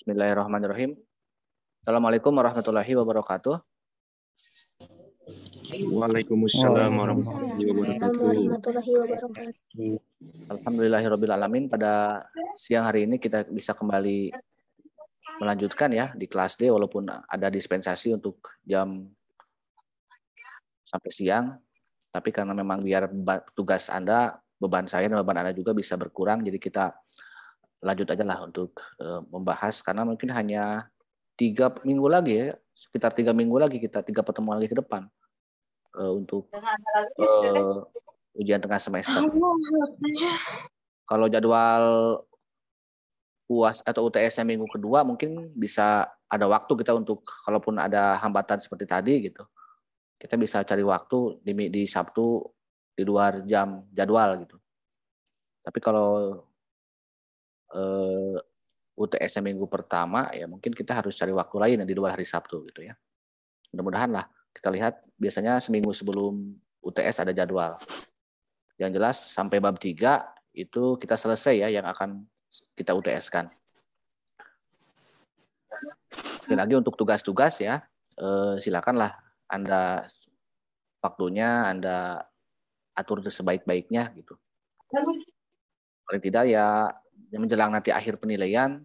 Bismillahirrahmanirrahim. Assalamualaikum warahmatullahi wabarakatuh. Waalaikumsalam warahmatullahi wabarakatuh. Alhamdulillahirrabbilalamin. Pada siang hari ini kita bisa kembali melanjutkan ya di kelas D, walaupun ada dispensasi untuk jam sampai siang. Tapi karena memang biar tugas Anda, beban saya dan beban Anda juga bisa berkurang, jadi kita lanjut aja lah untuk membahas, karena mungkin hanya 3 minggu lagi ya, sekitar 3 minggu lagi, 3 pertemuan lagi ke depan untuk ujian tengah semester. Kalau jadwal UAS atau UTS-nya minggu kedua mungkin bisa ada waktu kita untuk, kalaupun ada hambatan seperti tadi gitu, kita bisa cari waktu di Sabtu di luar jam jadwal gitu. Tapi kalau UTS-nya minggu pertama ya mungkin kita harus cari waktu lain yang di luar hari Sabtu gitu ya. Mudah-mudahan lah, kita lihat biasanya seminggu sebelum UTS ada jadwal. Yang jelas sampai bab 3 itu kita selesai ya yang akan kita UTS-kan. Sekali lagi untuk tugas-tugas ya, silakanlah Anda waktunya Anda atur sebaik-baiknya gitu. Paling tidak ya menjelang nanti akhir penilaian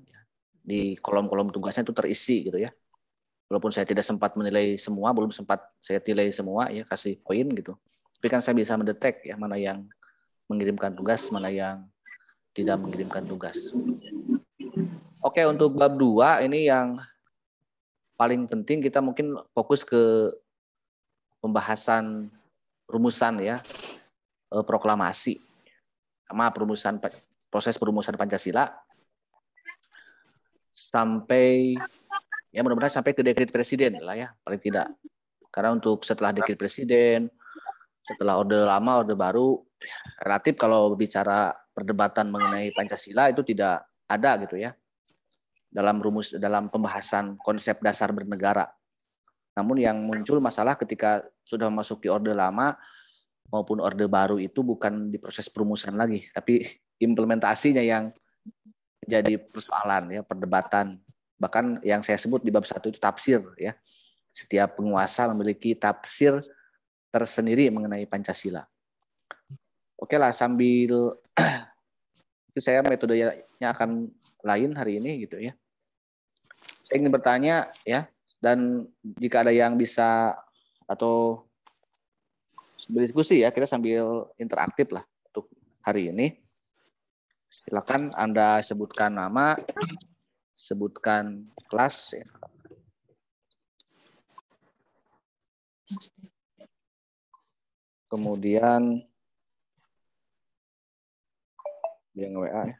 di kolom-kolom tugasnya itu terisi gitu ya. Walaupun saya tidak sempat menilai semua, belum sempat saya nilai semua ya, kasih poin gitu. Tapi kan saya bisa mendetek ya mana yang mengirimkan tugas, mana yang tidak mengirimkan tugas. Oke, untuk bab 2 ini yang paling penting kita mungkin fokus ke pembahasan rumusan ya, proklamasi sama proses perumusan Pancasila sampai ya mudah-mudahan sampai ke dekret presiden lah ya, paling tidak. Karena untuk setelah dekret presiden, setelah Orde Lama, Orde Baru, relatif kalau bicara perdebatan mengenai Pancasila itu tidak ada gitu ya dalam pembahasan konsep dasar bernegara. Namun yang muncul masalah ketika sudah memasuki Orde Lama maupun Orde Baru itu bukan di proses perumusan lagi, tapi implementasinya yang menjadi persoalan ya, perdebatan. Bahkan yang saya sebut di bab 1 itu tafsir ya. Setiap penguasa memiliki tafsir tersendiri mengenai Pancasila. Oke lah, sambil itu saya metodenya akan lain hari ini gitu ya. Saya ingin bertanya ya, dan jika ada yang bisa atau berdiskusi ya, kita sambil interaktif lah untuk hari ini. Silakan Anda sebutkan nama, sebutkan kelas ya. Kemudian yang WA ya.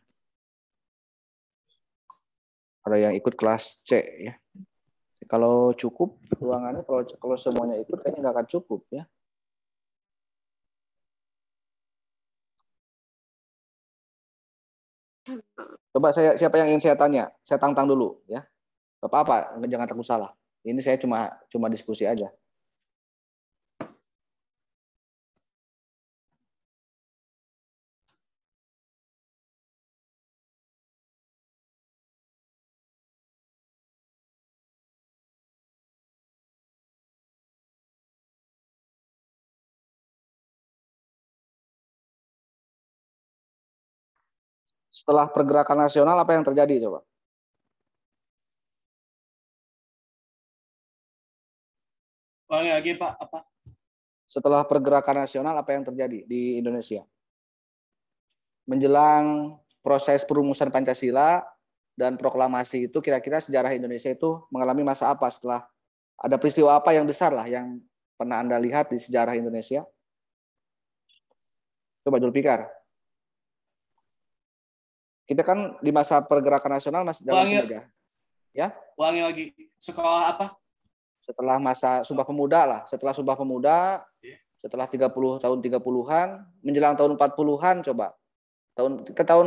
Ada yang ikut kelas C ya. Kalau cukup ruangannya, kalau semuanya ikut kayaknya nggak akan cukup ya. Coba siapa yang ingin saya tanya? Saya tantang dulu ya. Apa-apa, jangan takut salah. Ini saya cuma diskusi aja. Setelah pergerakan nasional apa yang terjadi coba? Ulangi lagi Pak, apa? Setelah pergerakan nasional apa yang terjadi di Indonesia? Menjelang proses perumusan Pancasila dan proklamasi itu, kira-kira sejarah Indonesia itu mengalami masa apa setelah ada peristiwa apa yang besar lah yang pernah Anda lihat di sejarah Indonesia? Coba Julfikar. Kita kan di masa pergerakan nasional masih dalam penjajahan. Ya? Ulangi lagi. Sekolah apa? Setelah masa Sumpah Pemuda lah, setelah Sumpah Pemuda, setelah 30 tahun 30-an, menjelang tahun 40-an coba.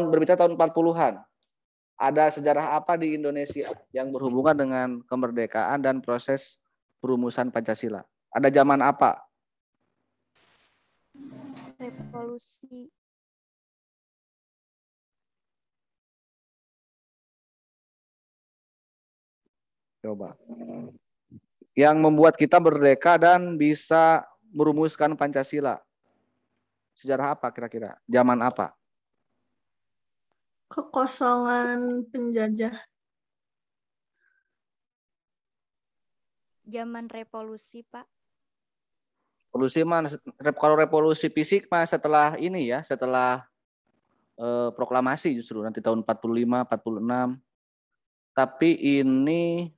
Berbicara tahun 40-an. Ada sejarah apa di Indonesia yang berhubungan dengan kemerdekaan dan proses perumusan Pancasila? Ada zaman apa? Revolusi. Coba. Yang membuat kita merdeka dan bisa merumuskan Pancasila. Sejarah apa kira-kira? Zaman apa? Kekosongan penjajah. Zaman revolusi, Pak. Revolusi mah, kalau revolusi fisik mah setelah ini ya, setelah proklamasi justru nanti tahun 45, 46. Tapi ini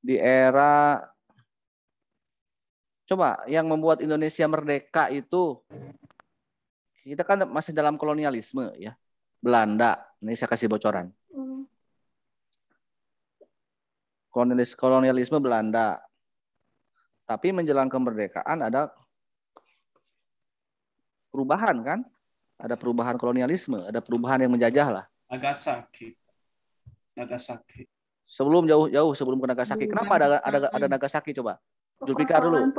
di era, coba yang membuat Indonesia merdeka itu, kita kan masih dalam kolonialisme ya. Belanda, ini saya kasih bocoran. Kolonialisme Belanda. Tapi menjelang kemerdekaan ada perubahan kan? Ada perubahan kolonialisme, ada perubahan yang menjajah lah. Nagasaki. Sebelum jauh-jauh sebelum ke Nagasaki. Kenapa ada Nagasaki coba? Julfikar dulu.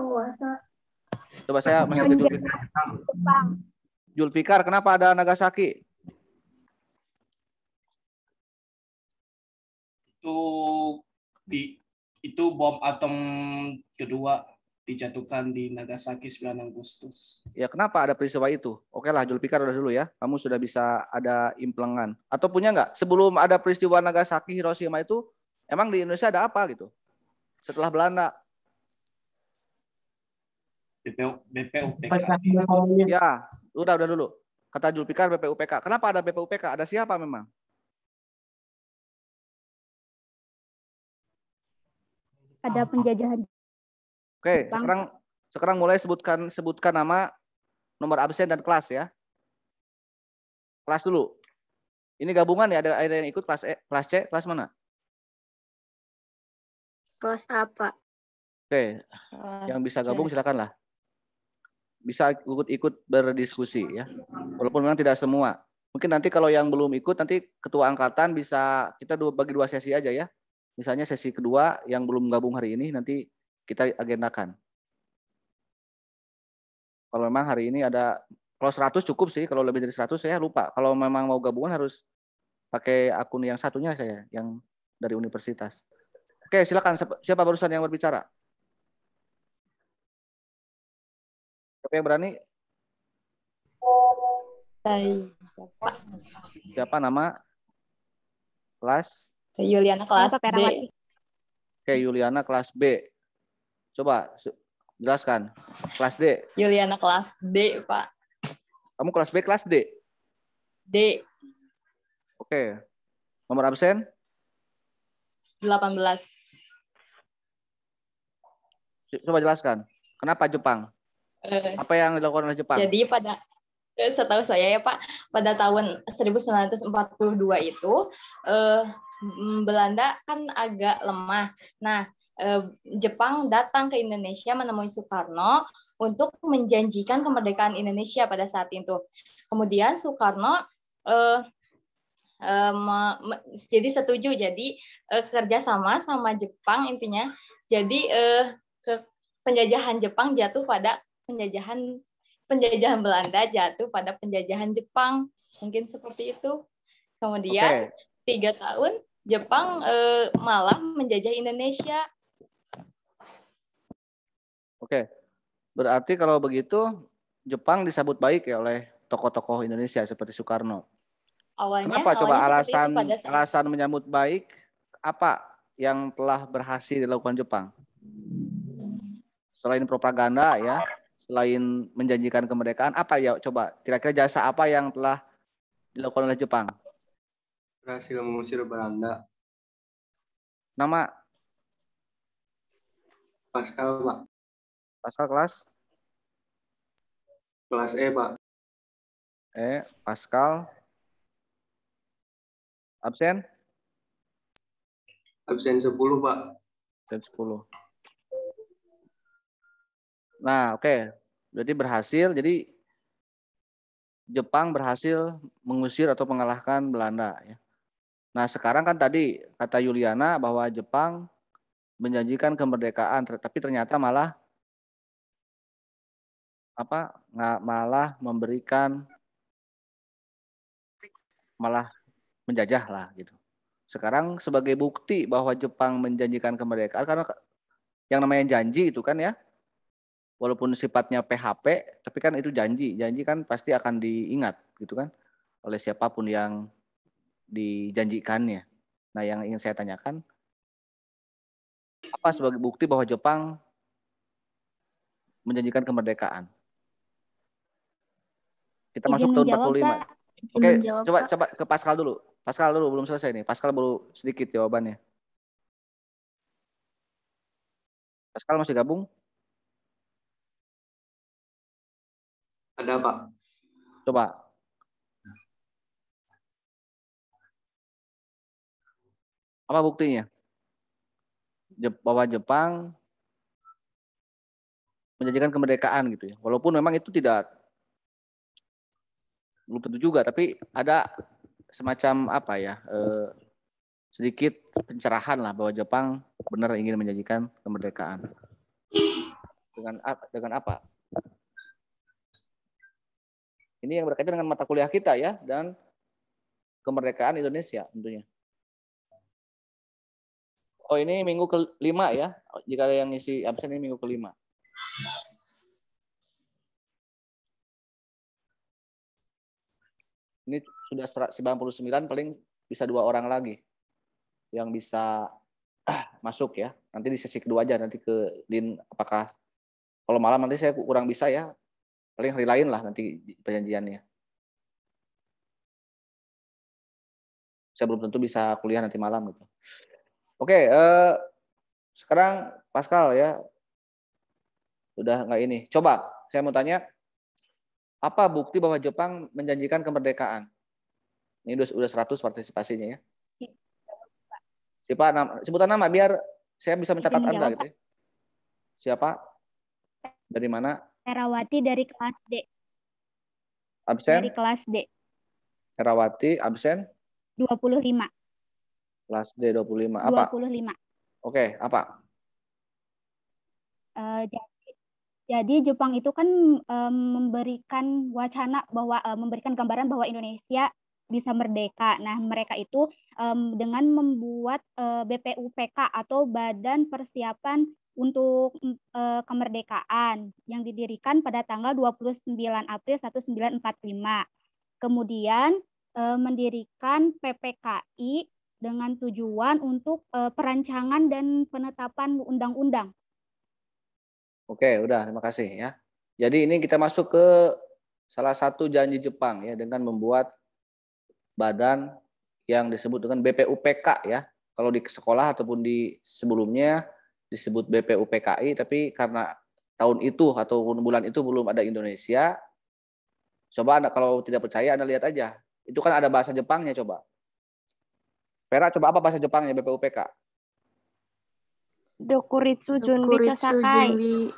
Coba saya masih ke Julfikar. Julfikar, kenapa ada Nagasaki? Itu bom atom kedua dijatuhkan di Nagasaki 9 Agustus. Ya kenapa ada peristiwa itu? Oke lah Julfikar udah dulu ya. Kamu sudah bisa ada implengan. Atau punya nggak? Sebelum ada peristiwa Nagasaki, Hiroshima itu, emang di Indonesia ada apa gitu? Setelah Belanda. BPUPK. Ya, udah dulu. Kata Julfikar BPUPK. Kenapa ada BPUPK? Ada siapa memang? Ada penjajahan. Oke, sekarang mulai sebutkan nama, nomor absen dan kelas ya. Kelas dulu. Ini gabungan ya, ada yang ikut kelas E, kelas C, kelas mana? Kelas apa? Oke, yang bisa gabung silakanlah. Bisa ikut berdiskusi ya. Walaupun memang tidak semua. Mungkin nanti kalau yang belum ikut, nanti ketua angkatan bisa kita bagi 2 sesi aja ya. Misalnya sesi kedua yang belum gabung hari ini nanti kita agendakan. Kalau memang hari ini ada, kalau 100 cukup sih, kalau lebih dari 100 saya lupa. Kalau memang mau gabungan harus pakai akun yang satunya saya, yang dari universitas. Oke, silakan. Siapa barusan yang berbicara? Siapa yang berani? Siapa nama? Kelas? Yuliana kelas B. Oke, Yuliana kelas B. Coba jelaskan. Kelas D. Yuliana kelas D, Pak. Kamu kelas B, kelas D? D. Oke. Nomor absen? 18. Coba jelaskan. Kenapa Jepang? Apa yang dilakukan oleh Jepang? Jadi setahu saya ya Pak, pada tahun 1942 itu Belanda kan agak lemah. Nah, Jepang datang ke Indonesia menemui Soekarno untuk menjanjikan kemerdekaan Indonesia pada saat itu. Kemudian Soekarno jadi setuju, jadi kerjasama sama Jepang intinya. Jadi penjajahan Jepang jatuh pada penjajahan Belanda jatuh pada penjajahan Jepang, mungkin seperti itu. Kemudian 3 tahun Jepang malah menjajah Indonesia. Oke, berarti kalau begitu Jepang disambut baik ya oleh tokoh-tokoh Indonesia seperti Soekarno. Kenapa coba alasan menyambut baik apa yang telah berhasil dilakukan Jepang? Selain propaganda ya, selain menjanjikan kemerdekaan, apa ya coba kira-kira jasa apa yang telah dilakukan oleh Jepang? Berhasil mengusir Belanda. Nama? Pascal, Pak. Pascal kelas? Kelas E, Pak. Pascal. Absen? Absen 10, Pak. Absen 10. Nah, oke. Jadi berhasil. Jadi Jepang berhasil mengusir atau mengalahkan Belanda. Ya. Nah, sekarang kan tadi kata Yuliana bahwa Jepang menjanjikan kemerdekaan, tapi ternyata malah memberikan, malah menjajah lah gitu. Sekarang sebagai bukti bahwa Jepang menjanjikan kemerdekaan, karena yang namanya janji itu kan ya, walaupun sifatnya PHP, tapi kan itu janji. Janji kan pasti akan diingat gitu kan oleh siapapun yang dijanjikannya. Nah, yang ingin saya tanyakan, apa sebagai bukti bahwa Jepang menjanjikan kemerdekaan? Kita masuk Izin tahun menjawab, 45. Pak. Oke, Menjawab, coba Pak. ke Pascal dulu. Pascal dulu, belum selesai nih. Pascal baru sedikit jawabannya. Pascal masih gabung? Ada, Pak. Coba. Apa buktinya? Bahwa Jepang menjanjikan kemerdekaan gitu ya. Walaupun memang itu belum tentu juga, tapi ada semacam apa ya, sedikit pencerahan lah bahwa Jepang benar ingin menjanjikan kemerdekaan. Dengan apa? Ini yang berkaitan dengan mata kuliah kita ya, dan kemerdekaan Indonesia tentunya. Oh, ini minggu ke-5 ya. Jika ada yang ngisi absen, ini minggu ke-5. Ini sudah 99, paling bisa 2 orang lagi yang bisa masuk ya. Nanti di sesi kedua aja, nanti ke Lin, apakah kalau malam nanti saya kurang bisa ya. Paling hari lain lah nanti perjanjiannya. Saya belum tentu bisa kuliah nanti malam gitu. Oke, sekarang Pascal ya. Udah nggak ini. Coba saya mau tanya, apa bukti bahwa Jepang menjanjikan kemerdekaan? Ini udah 100 partisipasinya ya. Siapa sebutan nama biar saya bisa mencatat Izin Anda menjawab, gitu ya. Siapa? Dari mana? Herawati dari kelas D. Absen? Dari kelas D. Herawati, absen? 25. Kelas D 25. Apa? 25. Oke, apa? Jadi Jepang itu kan memberikan wacana bahwa memberikan gambaran bahwa Indonesia bisa merdeka. Nah, mereka itu dengan membuat BPUPK atau Badan Persiapan untuk Kemerdekaan yang didirikan pada tanggal 29 April 1945. Kemudian mendirikan PPKI dengan tujuan untuk perancangan dan penetapan undang-undang. Oke, udah, terima kasih ya. Jadi ini kita masuk ke salah satu janji Jepang ya, dengan membuat badan yang disebut dengan BPUPK ya. Kalau di sekolah ataupun di sebelumnya disebut BPUPKI, tapi karena tahun itu atau bulan itu belum ada Indonesia. Coba Anda kalau tidak percaya Anda lihat aja. Itu kan ada bahasa Jepangnya, coba. Vera, coba apa bahasa Jepangnya BPUPK? Dokuritsu Junbi Dokuritsu Sakai. Junbi.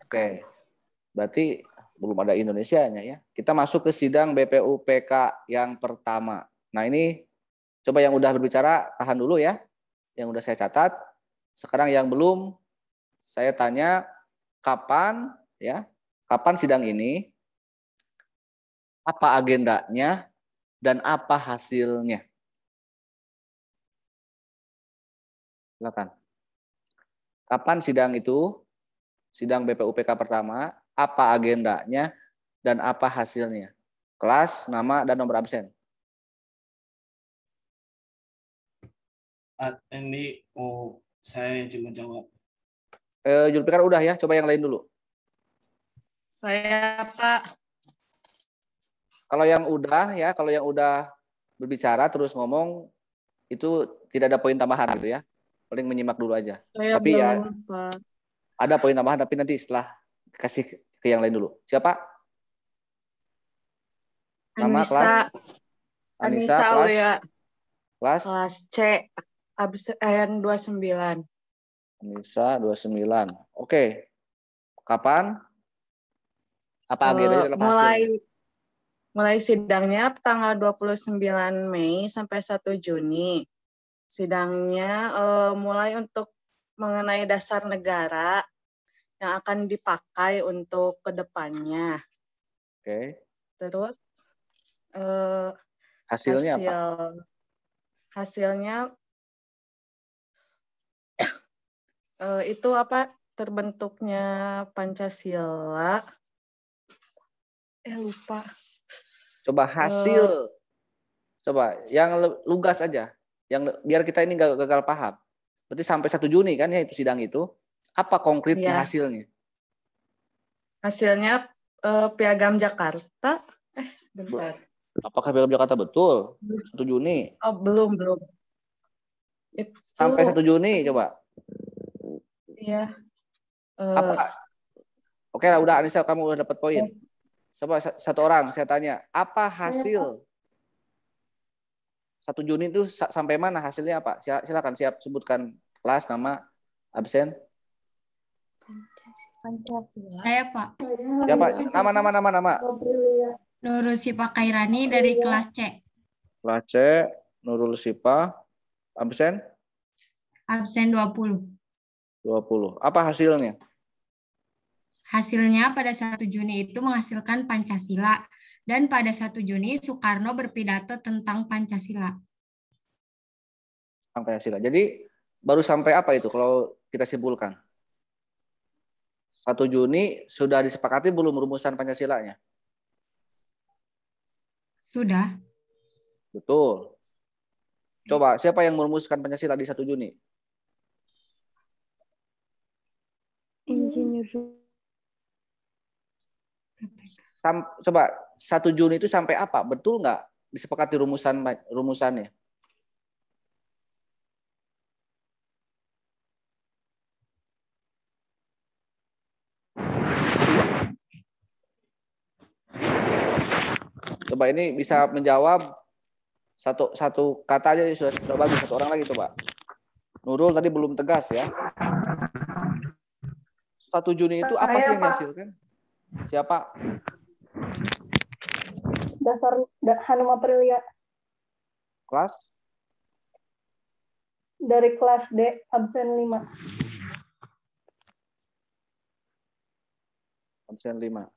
Oke. Berarti belum ada Indonesianya ya. Kita masuk ke sidang BPUPK yang pertama. Nah, ini coba yang udah berbicara tahan dulu ya. Yang udah saya catat. Sekarang yang belum saya tanya kapan ya? Kapan sidang ini? Apa agendanya dan apa hasilnya? Silakan. Kapan sidang itu? Sidang BPUPK pertama, apa agendanya dan apa hasilnya? Kelas, nama, dan nomor absen. Ini saya cuma jawab. Julfikar udah ya, coba yang lain dulu. Saya, Pak. Kalau yang udah berbicara terus ngomong, itu tidak ada poin tambahan gitu ya. Paling menyimak dulu aja. Tapi ya, Pak. ada poin tambahan, tapi nanti setelah kasih ke yang lain dulu. Siapa? Nama, kelas? Anissa kelas? Aulia. Kelas? Kelas C. Absen 29. Anissa 29. Oke. Kapan? Apa agendanya dalam hasilnya? Mulai sidangnya tanggal 29 Mei sampai 1 Juni. Sidangnya mulai untuk mengenai dasar negara yang akan dipakai untuk kedepannya. Oke. Terus Hasilnya apa? hasilnya itu apa terbentuknya Pancasila. Lupa. Coba hasil. Coba yang lugas aja. Yang biar kita ini nggak gagal paham. Berarti sampai 1 Juni kan ya itu sidang itu. Apa konkretnya Iya. hasilnya? Hasilnya Piagam Jakarta. Bentar. Apakah Piagam Jakarta betul? 1 Juni. Oh, belum. Itu Sampai 1 Juni coba. Iya. Apa? Oke lah, udah Anissa, kamu udah dapat poin. Coba satu orang saya tanya, apa hasil 1 Juni itu sampai mana hasilnya apa? Silakan siap sebutkan kelas, nama, absen. Saya Pak. Siapa? Nama. Nurul Sipa Kairani dari kelas C. Kelas C, Nurul Sipa, absen Absen 20. 20. Apa hasilnya? Hasilnya pada 1 Juni itu menghasilkan Pancasila. Dan pada 1 Juni Soekarno berpidato tentang Pancasila. Pancasila. Jadi baru sampai apa itu kalau kita simpulkan? 1 Juni sudah disepakati belum rumusan Pancasilanya? Sudah. Betul. Coba siapa yang merumuskan Pancasila di 1 Juni? Insinyur. Coba 1 Juni itu sampai apa? Betul nggak disepakati rumusannya? Coba ini bisa menjawab satu kata aja sudah bagus. Satu orang lagi coba. Nurul tadi belum tegas ya. 1 Juni itu apa sih yang dihasilkan? Siapa? Dasar Hanum Aprilia Kelas? dari kelas D, absen 5. Absen 5.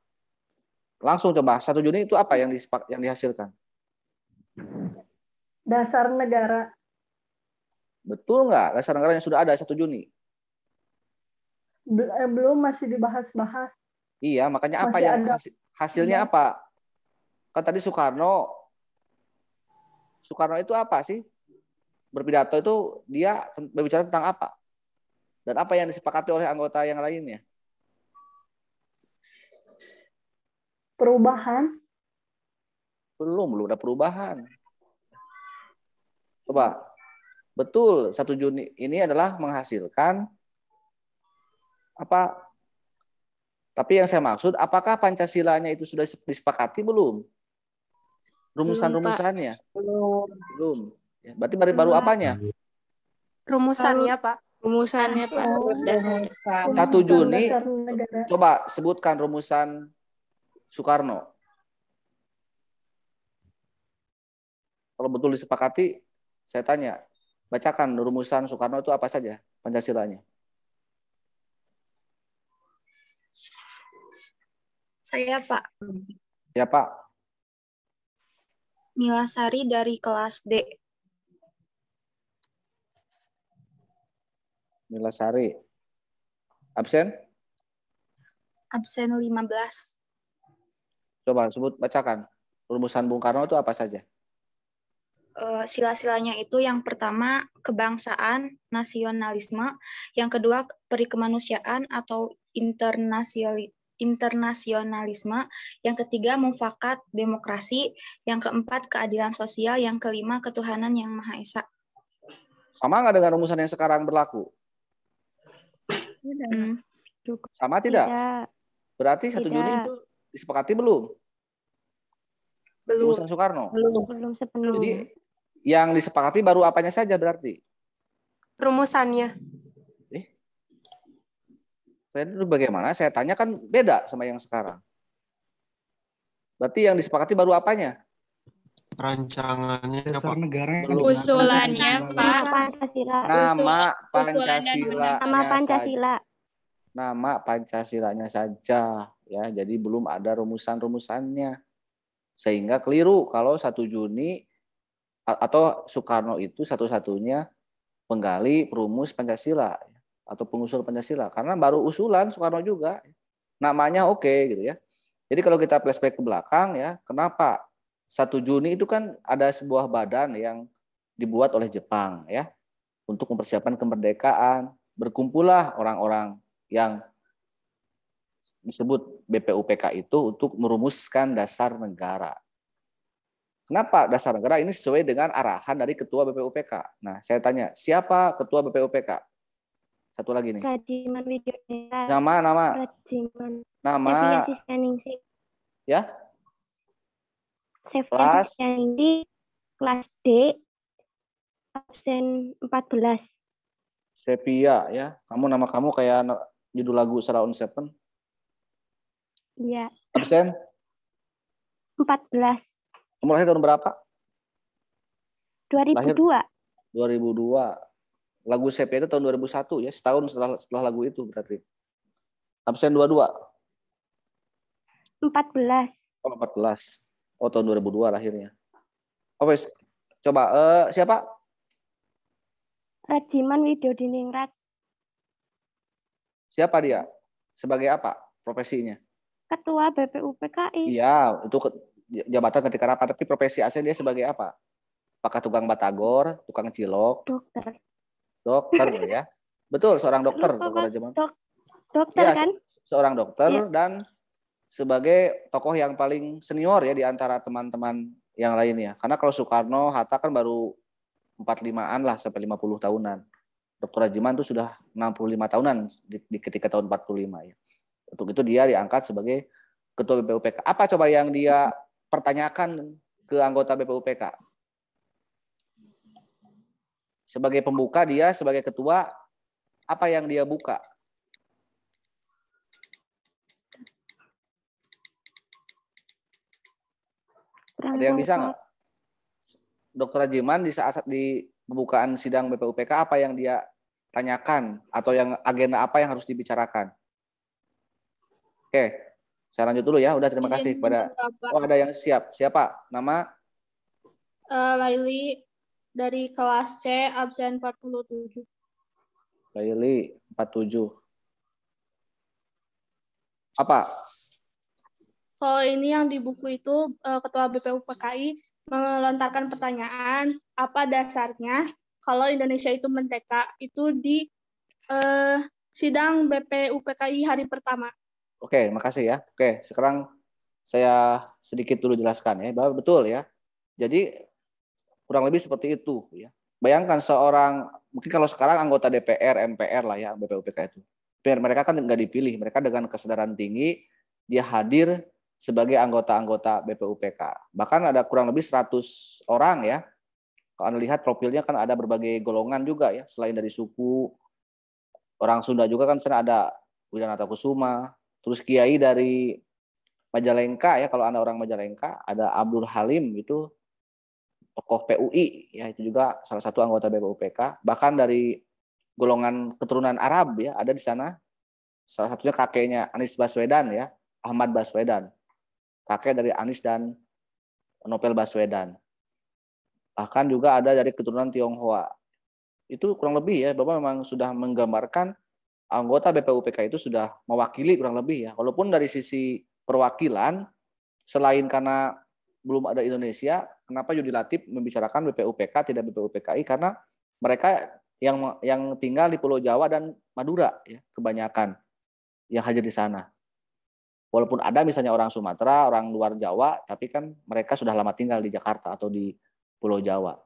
Langsung coba 1 Juni itu apa yang dihasilkan? Dasar negara. Betul nggak? Dasar negara yang sudah ada 1 Juni. Belum, masih dibahas-bahas. Iya, makanya apa Masih yang ada. hasilnya apa? Kan tadi Soekarno itu apa sih? Berpidato itu dia berbicara tentang apa? Dan apa yang disepakati oleh anggota yang lainnya? Perubahan. Belum ada perubahan. Coba. Betul, 1 Juni ini adalah menghasilkan apa? Tapi yang saya maksud, apakah Pancasilanya itu sudah disepakati belum? Rumusan-rumusannya? Belum. Ya, berarti baru apanya? Rumusannya, Pak. Rumusannya Pak. Dasar 1 Juni, Dasar negara. coba sebutkan rumusan Soekarno. Kalau betul disepakati, saya tanya, bacakan rumusan Soekarno itu apa saja Pancasilanya? Saya Pak. Siapa? Milasari dari kelas D. Milasari. Absen? Absen 15. Coba bacakan. Rumusan Bung Karno itu apa saja? Sila-silanya itu yang pertama kebangsaan, nasionalisme, yang kedua perikemanusiaan atau internasionalisme, yang ketiga mufakat demokrasi, yang keempat keadilan sosial, yang kelima ketuhanan yang Maha Esa. Sama nggak dengan rumusan yang sekarang berlaku? Sama tidak? Berarti 1 Juni itu disepakati belum? Belum. Rumusan Soekarno? Belum sepenuhnya. Jadi yang disepakati baru apanya saja berarti? Rumusannya. Itu bagaimana? Saya tanya kan beda sama yang sekarang. Berarti yang disepakati baru apanya? Rancangannya Dasar negara. Usulannya Pak. Pancasila. Nama Nama Pancasila. Nama Pancasilanya saja ya. Jadi belum ada rumusan-rumusannya. Sehingga keliru kalau 1 Juni atau Soekarno itu satu-satunya penggali perumus Pancasila atau pengusul Pancasila, karena baru usulan Soekarno juga, namanya oke gitu ya. Jadi kalau kita flashback ke belakang ya, kenapa 1 Juni itu kan ada sebuah badan yang dibuat oleh Jepang ya untuk mempersiapkan kemerdekaan, berkumpullah orang-orang yang disebut BPUPK itu untuk merumuskan dasar negara. Kenapa dasar negara ini sesuai dengan arahan dari Ketua BPUPK? Nah, saya tanya, siapa Ketua BPUPK? Satu lagi nih. Rajiman Widodiningrat. Nama. Sepia Sisyaningsih. Ya? Sepia Sisyaningsih, kelas D, absen 14. Sepia ya. Nama kamu kayak judul lagu Sarah on Seven. Iya. Absen? 14. Kamu lahir tahun berapa? 2002. Lahir 2002. Lagu Sepia itu tahun 2001 ya, setahun setelah lagu itu berarti. Absen 22. 14. Oh, 14. Oh, tahun 2002 lahirnya. Oke, coba siapa? Rajiman Widodiningrat. Siapa dia? Sebagai apa profesinya? Ketua BPUPKI. Iya, itu jabatan ketika rapat, tapi profesi asli dia sebagai apa? Apakah tukang batagor, tukang cilok? Dokter ya. Betul, seorang dokter. Dokter ya, kan? Seorang dokter ya. Dan sebagai tokoh yang paling senior ya di antara teman-teman yang lainnya. Karena kalau Soekarno, Hatta kan baru 45-an lah sampai 50 tahunan. Dr. Rajiman itu sudah 65 tahunan di ketika tahun 45 ya. Untuk itu dia diangkat sebagai Ketua BPUPK. Apa coba yang dia pertanyakan ke anggota BPUPK? Sebagai pembuka dia, sebagai ketua, apa yang dia buka? Ada yang bisa nggak? Dr. Rajiman di saat di pembukaan sidang BPUPK apa yang dia tanyakan atau yang agenda apa yang harus dibicarakan? Oke, saya lanjut dulu ya. Udah, terima kasih kepada. Oh, ada yang siap. Siapa? Nama? Laili dari kelas C, absen 47. Laili 47. Apa? Kalau ini yang di buku itu Ketua BPUPKI melontarkan pertanyaan, apa dasarnya kalau Indonesia itu merdeka itu di sidang BPUPKI hari pertama. Oke, makasih ya. Oke, sekarang saya sedikit dulu jelaskan ya, bahwa betul ya. Jadi kurang lebih seperti itu ya. Bayangkan seorang, mungkin kalau sekarang anggota DPR, MPR lah ya, BPUPK itu. Mereka kan nggak dipilih, mereka dengan kesadaran tinggi dia hadir sebagai anggota-anggota BPUPK. Bahkan ada kurang lebih 100 orang ya. Kalau Anda lihat profilnya kan ada berbagai golongan juga ya, selain dari suku. Orang Sunda juga kan sana ada Wiranata Kusuma, terus kiai dari Majalengka ya, kalau Anda orang Majalengka, ada Abdul Halim itu tokoh PUI ya, itu juga salah satu anggota BPUPK. Bahkan dari golongan keturunan Arab ya, ada di sana. Salah satunya kakeknya Anies Baswedan ya, Ahmad Baswedan. Kakek dari Anies dan Novel Baswedan. Bahkan juga ada dari keturunan Tionghoa. Itu kurang lebih ya, Bapak memang sudah menggambarkan anggota BPUPK itu sudah mewakili kurang lebih ya. Walaupun dari sisi perwakilan, selain karena belum ada Indonesia, kenapa Yudi Latif membicarakan BPUPK tidak BPUPKI? Karena mereka yang tinggal di Pulau Jawa dan Madura ya, kebanyakan yang hadir di sana. Walaupun ada misalnya orang Sumatera, orang luar Jawa, tapi kan mereka sudah lama tinggal di Jakarta atau di Pulau Jawa.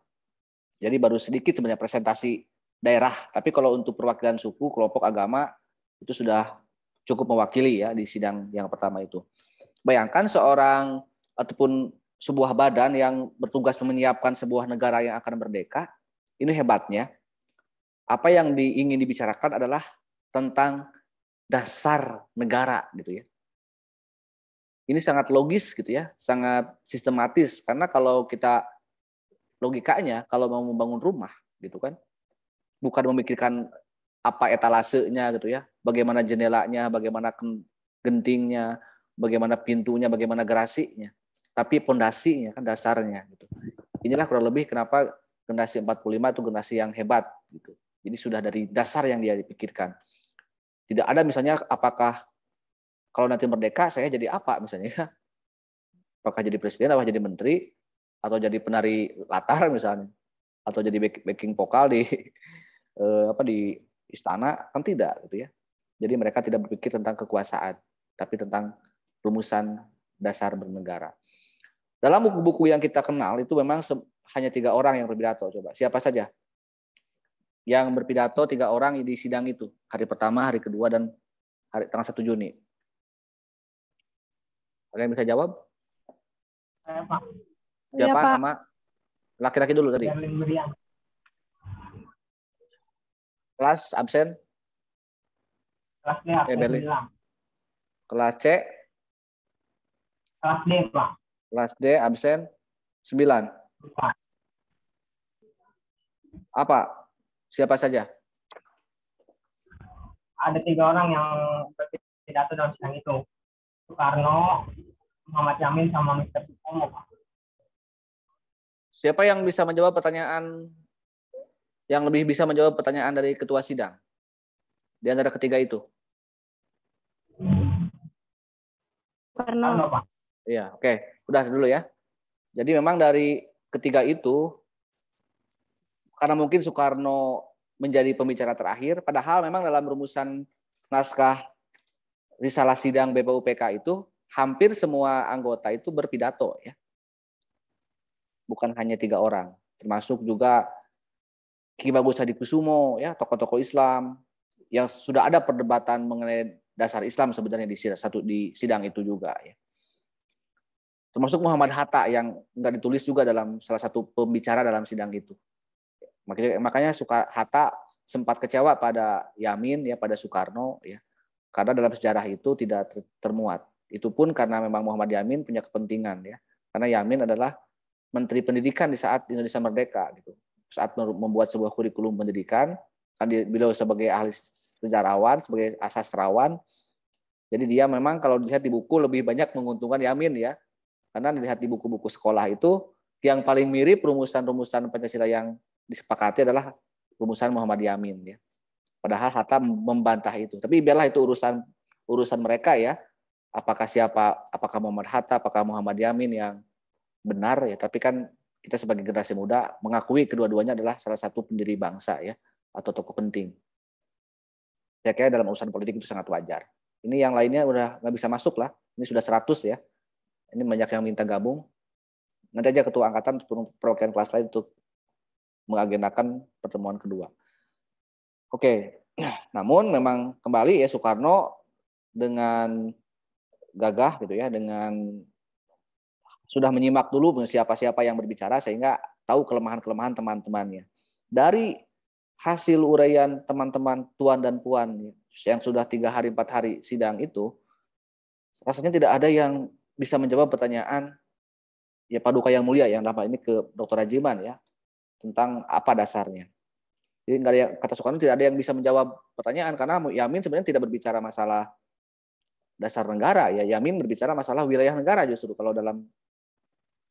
Jadi baru sedikit sebenarnya presentasi daerah, tapi kalau untuk perwakilan suku, kelompok agama, itu sudah cukup mewakili ya di sidang yang pertama itu. Bayangkan seorang ataupun sebuah badan yang bertugas menyiapkan sebuah negara yang akan merdeka, ini hebatnya. Apa yang ingin dibicarakan adalah tentang dasar negara gitu ya. Ini sangat logis gitu ya, sangat sistematis. Karena kalau kita logikanya, kalau mau membangun rumah gitu kan, bukan memikirkan apa etalasenya gitu ya, bagaimana jendelanya, bagaimana gentingnya, bagaimana pintunya, bagaimana gerasinya, tapi pondasinya kan dasarnya gitu. inilah kurang lebih kenapa generasi 45 itu generasi yang hebat gitu. Jadi sudah dari dasar yang dia dipikirkan. Tidak ada misalnya apakah kalau nanti merdeka saya jadi apa misalnya. Apakah jadi presiden, apakah jadi menteri, atau jadi penari latar misalnya, atau jadi backing vokal di di istana, kan tidak gitu ya. Jadi mereka tidak berpikir tentang kekuasaan, tapi tentang rumusan dasar bernegara. Dalam buku-buku yang kita kenal itu memang hanya 3 orang yang berpidato. Coba siapa saja yang berpidato 3 orang di sidang itu, hari pertama, hari kedua, dan hari tanggal 1 Juni. Ada yang bisa jawab? Pak. Siapa? Ya, sama laki-laki dulu tadi. Kelas absen? Kelas D absen. Kelas C? Kelas D, Pak. Kelas D absen 9. Apa? Siapa saja? Ada 3 orang yang berpidato dalam sidang itu. Soekarno, Muhammad Yamin, sama Mr. Supomo, Pak. Siapa yang bisa menjawab pertanyaan, yang lebih bisa menjawab pertanyaan dari ketua sidang? Di antara ketiga itu? Soekarno. Iya, oke. Udah dulu ya. Jadi memang dari ketiga itu, karena mungkin Soekarno menjadi pembicara terakhir, padahal memang dalam rumusan naskah risalah sidang BPUPK itu, hampir semua anggota itu berpidato ya. Bukan hanya 3 orang, termasuk juga Ki Bagus Hadikusumo ya, tokoh-tokoh Islam yang sudah ada perdebatan mengenai dasar Islam sebenarnya di sidang itu juga ya. Termasuk Muhammad Hatta yang enggak ditulis juga dalam salah satu pembicara dalam sidang itu. Makanya Hatta sempat kecewa pada Yamin ya, pada Soekarno ya. Karena dalam sejarah itu tidak termuat. Itu pun karena memang Muhammad Yamin punya kepentingan ya. Karena Yamin adalah Menteri Pendidikan di saat Indonesia merdeka gitu. Saat membuat sebuah kurikulum pendidikan, kan beliau sebagai ahli sejarawan, sebagai sastrawan. Jadi dia memang kalau dilihat di buku lebih banyak menguntungkan Yamin ya. Karena dilihat di buku-buku sekolah itu yang paling mirip rumusan-rumusan Pancasila yang disepakati adalah rumusan Muhammad Yamin ya. Padahal Hatta membantah itu. Tapi biarlah itu urusan mereka ya. Apakah Muhammad Hatta, apakah Muhammad Yamin yang benar ya, tapi kan kita sebagai generasi muda mengakui kedua-duanya adalah salah satu pendiri bangsa ya, atau tokoh penting. Ya kira dalam urusan politik itu sangat wajar. Ini yang lainnya udah nggak bisa masuk lah. Ini sudah 100 ya. Ini banyak yang minta gabung. Nanti aja ketua angkatan perwakilan kelas lain untuk mengagendakan pertemuan kedua. Oke, namun memang kembali ya Soekarno dengan gagah gitu ya, dengan sudah menyimak dulu siapa-siapa yang berbicara sehingga tahu kelemahan-kelemahan teman-temannya. Dari hasil uraian teman-teman tuan dan puan yang sudah 3 hari 4 hari sidang itu, rasanya tidak ada yang bisa menjawab pertanyaan ya Paduka Yang Mulia yang dalam hal ini ke Dr. Rajiman ya, tentang apa dasarnya. Jadi nggak ada yang, kata Soekarno tidak ada yang bisa menjawab pertanyaan karena Yamin sebenarnya tidak berbicara masalah dasar negara ya. Yamin berbicara masalah wilayah negara justru kalau dalam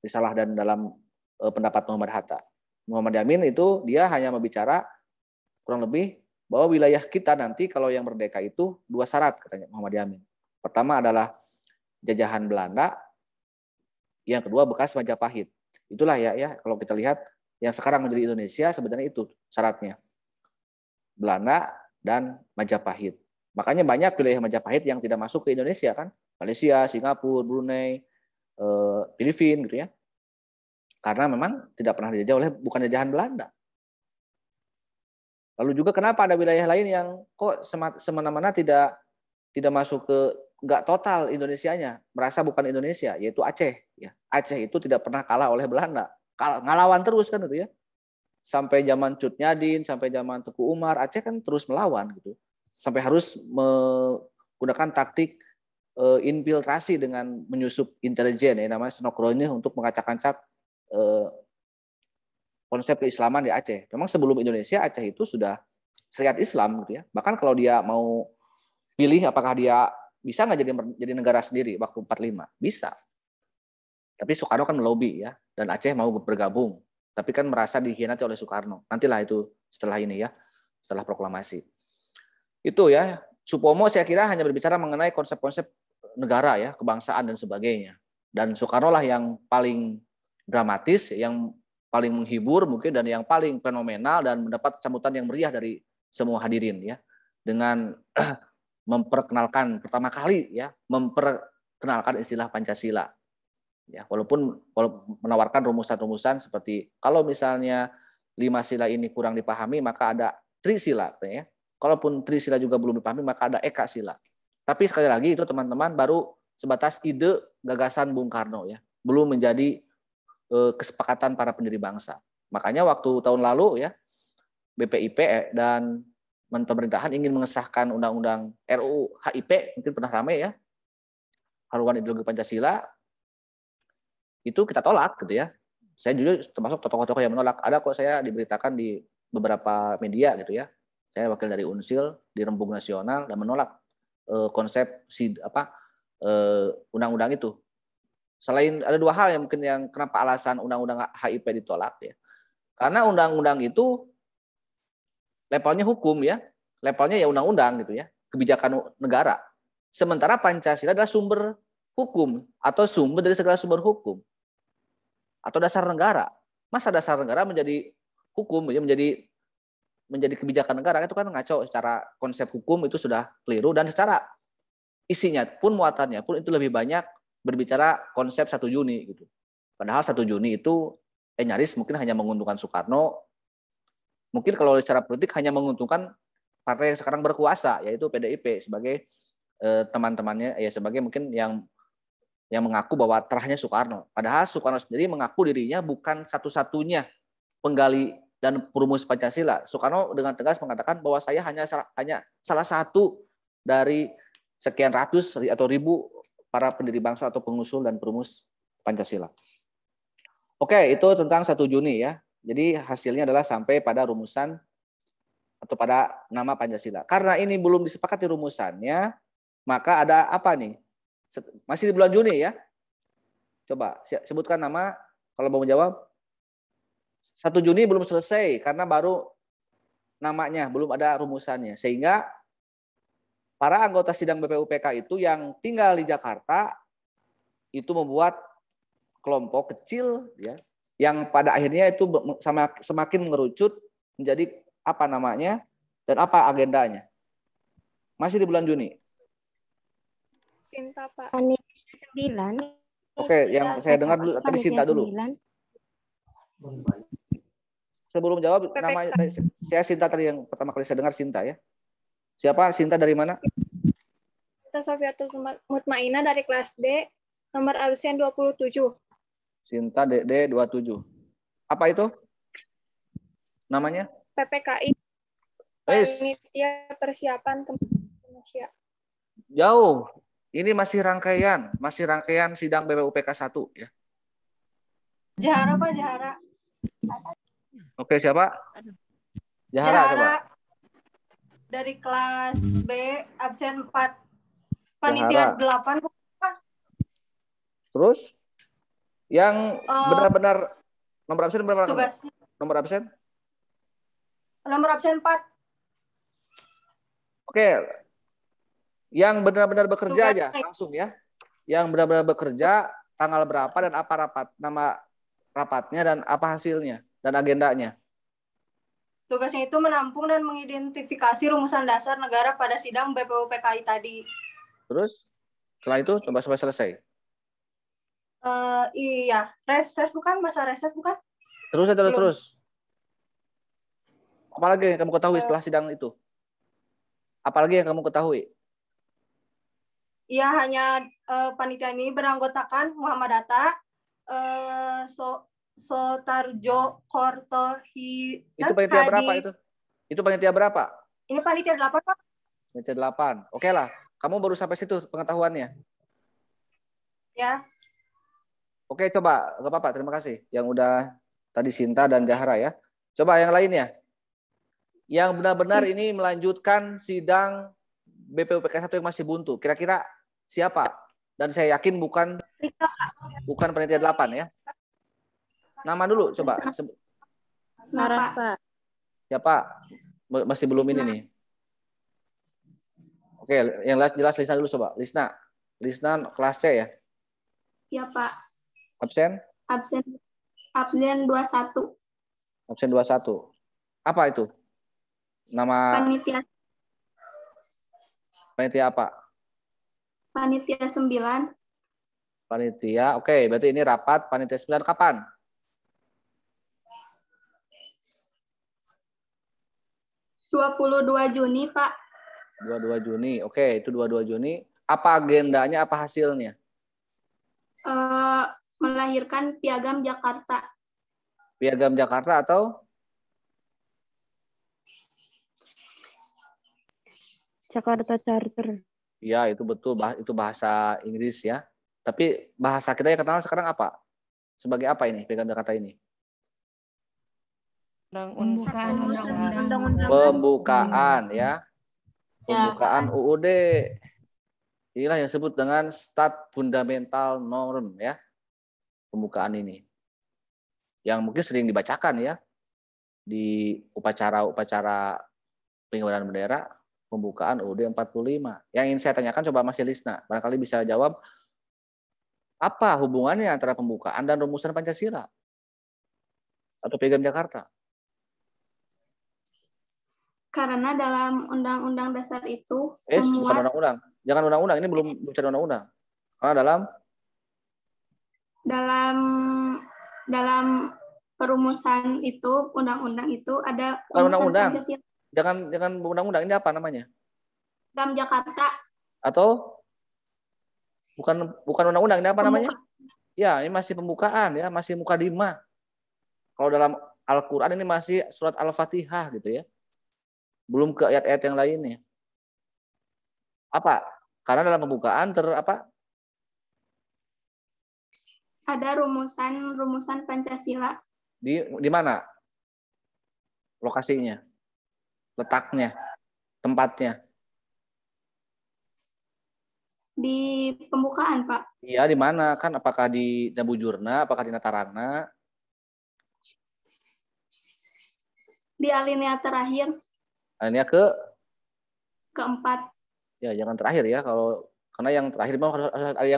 risalah dan dalam pendapat Muhammad Hatta. Muhammad Yamin itu dia hanya berbicara kurang lebih bahwa wilayah kita nanti kalau yang merdeka itu 2 syarat katanya Muhammad Yamin. Pertama adalah jajahan Belanda, yang kedua bekas Majapahit. Itulah ya kalau kita lihat yang sekarang menjadi Indonesia sebenarnya itu syaratnya. Belanda dan Majapahit. Makanya banyak wilayah Majapahit yang tidak masuk ke Indonesia kan. Malaysia, Singapura, Brunei, Filipina gitu ya. Karena memang tidak pernah dijajah oleh bukan jajahan Belanda. Lalu juga kenapa ada wilayah lain yang kok semena-mena tidak masuk ke, nggak total Indonesianya, merasa bukan Indonesia, yaitu Aceh ya. Aceh itu tidak pernah kalah oleh Belanda. Ngelawan terus kan itu ya. Sampai zaman Cut Nyadin, sampai zaman Teku Umar, Aceh kan terus melawan gitu. Sampai harus menggunakan taktik infiltrasi dengan menyusup intelijen ya namanya Senokroini untuk mengacak-acak konsep keislaman di Aceh. Memang sebelum Indonesia Aceh itu sudah syariat Islam gitu ya. Bahkan kalau dia mau pilih apakah dia bisa nggak jadi negara sendiri waktu 45 bisa. Tapi Soekarno kan melobi ya dan Aceh mau bergabung tapi kan merasa dikhianati oleh Soekarno. Nantilah itu setelah ini ya, setelah proklamasi. Itu ya, Supomo saya kira hanya berbicara mengenai konsep-konsep negara ya, kebangsaan dan sebagainya. Dan Soekarno lah yang paling dramatis, yang paling menghibur mungkin dan yang paling fenomenal dan mendapat sambutan yang meriah dari semua hadirin ya, dengan memperkenalkan pertama kali ya, memperkenalkan istilah Pancasila. Ya, walaupun menawarkan rumusan-rumusan seperti kalau misalnya 5 sila ini kurang dipahami maka ada trisila ya. Kalaupun trisila juga belum dipahami maka ada eka sila. Tapi sekali lagi itu teman-teman baru sebatas ide gagasan Bung Karno ya, belum menjadi kesepakatan para pendiri bangsa. Makanya waktu tahun lalu ya BPIP dan pemerintahan ingin mengesahkan undang-undang RUU HIP, mungkin pernah ramai ya, haluan ideologi Pancasila, itu kita tolak gitu ya. Saya juga termasuk tokoh-tokoh yang menolak. Ada kok saya diberitakan di beberapa media gitu ya. Saya wakil dari Unsil di Rembuk Nasional dan menolak konsep undang-undang itu. Selain ada 2 hal yang mungkin yang kenapa alasan undang-undang HIP ditolak ya. Karena undang-undang itu levelnya hukum ya. Levelnya ya undang-undang gitu ya, kebijakan negara. Sementara Pancasila adalah sumber hukum atau sumber dari segala sumber hukum. Atau dasar negara. Masa dasar negara menjadi hukum ya, menjadi kebijakan negara itu kan ngaco. Secara konsep hukum itu sudah keliru dan secara isinya pun muatannya pun itu lebih banyak berbicara konsep 1 Juni gitu. Padahal 1 Juni itu nyaris mungkin hanya menguntungkan Soekarno. Mungkin kalau secara politik hanya menguntungkan partai yang sekarang berkuasa yaitu PDIP sebagai teman-temannya ya, sebagai mungkin yang mengaku bahwa terahnya Soekarno. Padahal Soekarno sendiri mengaku dirinya bukan satu-satunya penggali dan perumus Pancasila. Soekarno dengan tegas mengatakan bahwa saya hanya salah satu dari sekian ratus atau ribu para pendiri bangsa atau pengusul dan perumus Pancasila. Oke, itu tentang 1 Juni ya. Jadi hasilnya adalah sampai pada rumusan atau pada nama Pancasila. Karena ini belum disepakati rumusannya, maka ada apa nih? Masih di bulan Juni ya. Coba sebutkan nama kalau mau menjawab. 1 Juni belum selesai karena baru namanya, belum ada rumusannya. Sehingga para anggota sidang BPUPK itu yang tinggal di Jakarta itu membuat kelompok kecil ya, yang pada akhirnya itu semakin mengerucut menjadi apa namanya dan apa agendanya. Masih di bulan Juni. Sinta, Pak. Panitia 9. Oke, yang saya dengar dulu tadi Sinta dulu. Sebelum jawab nama saya Sinta tadi yang pertama kali saya dengar Sinta ya. Siapa Sinta dari mana? Sinta Sofiatul Mutmainah dari kelas D, nomor absen 27. Sinta DD 27. Apa itu? Namanya? PPKI. Panitia Persiapan Indonesia. Jauh. Ini masih rangkaian sidang BPUPK 1 ya. Jahara, Pak, Jahara. Oke, siapa? Jahara coba. Dari kelas B, absen 4. Panitia 8. Terus? Yang benar-benar nomor absen berapa? Tugasnya. Nomor absen? Nomor absen 4. Oke. Yang benar-benar bekerja aja langsung ya. Yang benar-benar bekerja, tanggal berapa dan apa nama rapatnya dan apa hasilnya dan agendanya. Tugasnya itu menampung dan mengidentifikasi rumusan dasar negara pada sidang BPUPKI tadi. Terus setelah itu coba sampai selesai. Iya, reses bukan? Masa reses bukan? Terus. Apalagi yang kamu ketahui setelah sidang itu? Apalagi yang kamu ketahui? Iya, hanya panitia ini beranggotakan Muhammad Hatta, Sotarjo Kortohi. Itu panitia berapa itu? Itu panitia berapa? Ini panitia 8, Pak. Panitia 8. Oke lah. Kamu baru sampai situ pengetahuannya. Ya. Oke, coba. Gak apa-apa, terima kasih. Yang udah tadi Sinta dan Jahara ya. Coba yang lainnya. Yang benar-benar ini melanjutkan sidang BPUPK 1 yang masih buntu. Kira-kira siapa? Dan saya yakin bukan panitia 8 ya. Nama dulu coba. Laras, Pak. Ya Pak, masih belum ini nih. Oke, yang jelas Lisna dulu coba. Lisna kelas C ya? Ya Pak. Absen? Absen 21. Absen 21. Apa itu? Nama panitia apa? Panitia 9. Panitia. Oke, berarti ini rapat panitia 9 kapan? Juni, Pak. 22 Juni. Oke, itu 22 Juni. Apa agendanya, apa hasilnya? Melahirkan Piagam Jakarta. Piagam Jakarta atau? Jakarta Charter. Ya, itu betul. Itu bahasa Inggris ya. Tapi bahasa kita yang kenal sekarang apa? Sebagai apa ini Piagam Jakarta ini? Pembukaan ya. Pembukaan UUD. Inilah yang disebut dengan Stat Fundamental Norm ya. Pembukaan ini. Yang mungkin sering dibacakan ya di upacara pengibaran bendera, pembukaan UUD 45. Yang ingin saya tanyakan coba Mas Lisna, barangkali bisa jawab apa hubungannya antara pembukaan dan rumusan Pancasila atau Piagam Jakarta? Karena dalam Undang-Undang Dasar itu bukan undang-undang. Jangan undang-undang, ini belum bicara undang-undang. Karena dalam perumusan itu, undang-undang itu ada undang-undang. Jangan undang-undang, ini apa namanya? Piagam Jakarta. Atau bukan undang-undang, ini apa namanya? Ya, ini masih pembukaan ya, masih mukadimah. Kalau dalam Al-Qur'an ini masih surat Al-Fatihah gitu ya. Belum ke ayat-ayat yang lainnya. Apa? Karena dalam pembukaan ada rumusan Pancasila. Di mana? Lokasinya? Letaknya? Tempatnya? Di pembukaan, Pak. Iya, di mana? Kan apakah di Nabujurna, apakah di Nataragna? Di alinea terakhir. Alinea keempat. Ya, jangan terakhir ya. Karena yang terakhir memang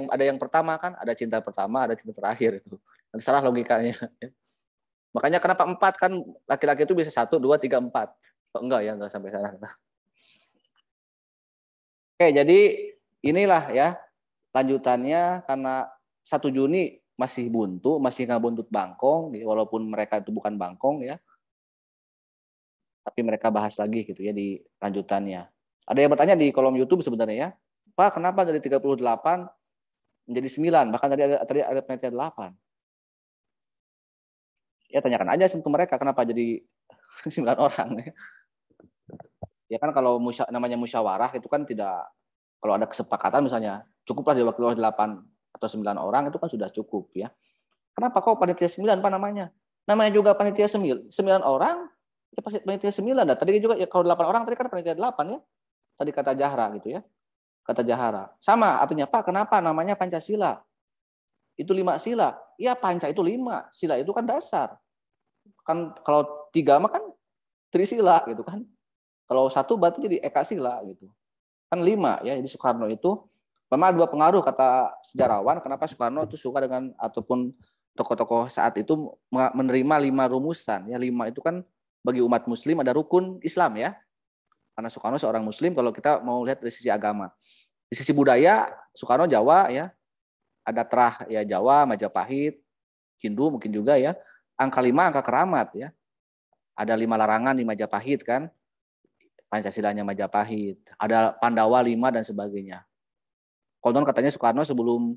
ada yang pertama kan, ada cinta pertama, ada cinta terakhir itu. Nanti salah logikanya. Makanya kenapa 4 kan laki-laki itu bisa 1, 2, 3, 4. Oh, enggak sampai sana. Oke, jadi inilah ya lanjutannya karena 1 Juni masih buntu, masih nggak buntut bangkong, walaupun mereka itu bukan bangkong ya. Tapi mereka bahas lagi gitu ya di lanjutannya. Ada yang bertanya di kolom YouTube sebenarnya ya, Pak, kenapa dari 38 menjadi 9? Bahkan tadi ada penelitian 8. Ya tanyakan aja ke mereka kenapa jadi 9 orang. Ya kan kalau namanya musyawarah itu kan tidak, kalau ada kesepakatan misalnya, cukuplah di waktu 8 atau 9 orang itu kan sudah cukup ya. Kenapa kok panitia 9 Pak namanya? Namanya juga panitia 9 orang, ya pasti panitia 9. Tadi juga ya kalau 8 orang tadi kan panitia 8 ya. Tadi kata Jahra gitu ya. Kata Jahara. Sama artinya, Pak, kenapa namanya Pancasila? Itu 5 sila. Ya, Panca itu 5. Sila itu kan dasar. Kan kalau 3 mah kan trisila gitu kan. Kalau 1 berarti jadi eka sila gitu. Kan 5 ya. Jadi Soekarno itu memang 2 pengaruh kata sejarawan kenapa Soekarno itu suka dengan ataupun tokoh-tokoh saat itu menerima 5 rumusan. Ya 5 itu kan bagi umat muslim ada rukun Islam ya. Karena Soekarno seorang muslim kalau kita mau lihat dari sisi agama. Di sisi budaya, Soekarno Jawa ya. Ada terah ya Jawa, Majapahit, Hindu mungkin juga ya. Angka 5 angka keramat ya. Ada 5 larangan di Majapahit kan. Pancasilanya Majapahit. Ada Pandawa 5 dan sebagainya. Konon katanya Soekarno sebelum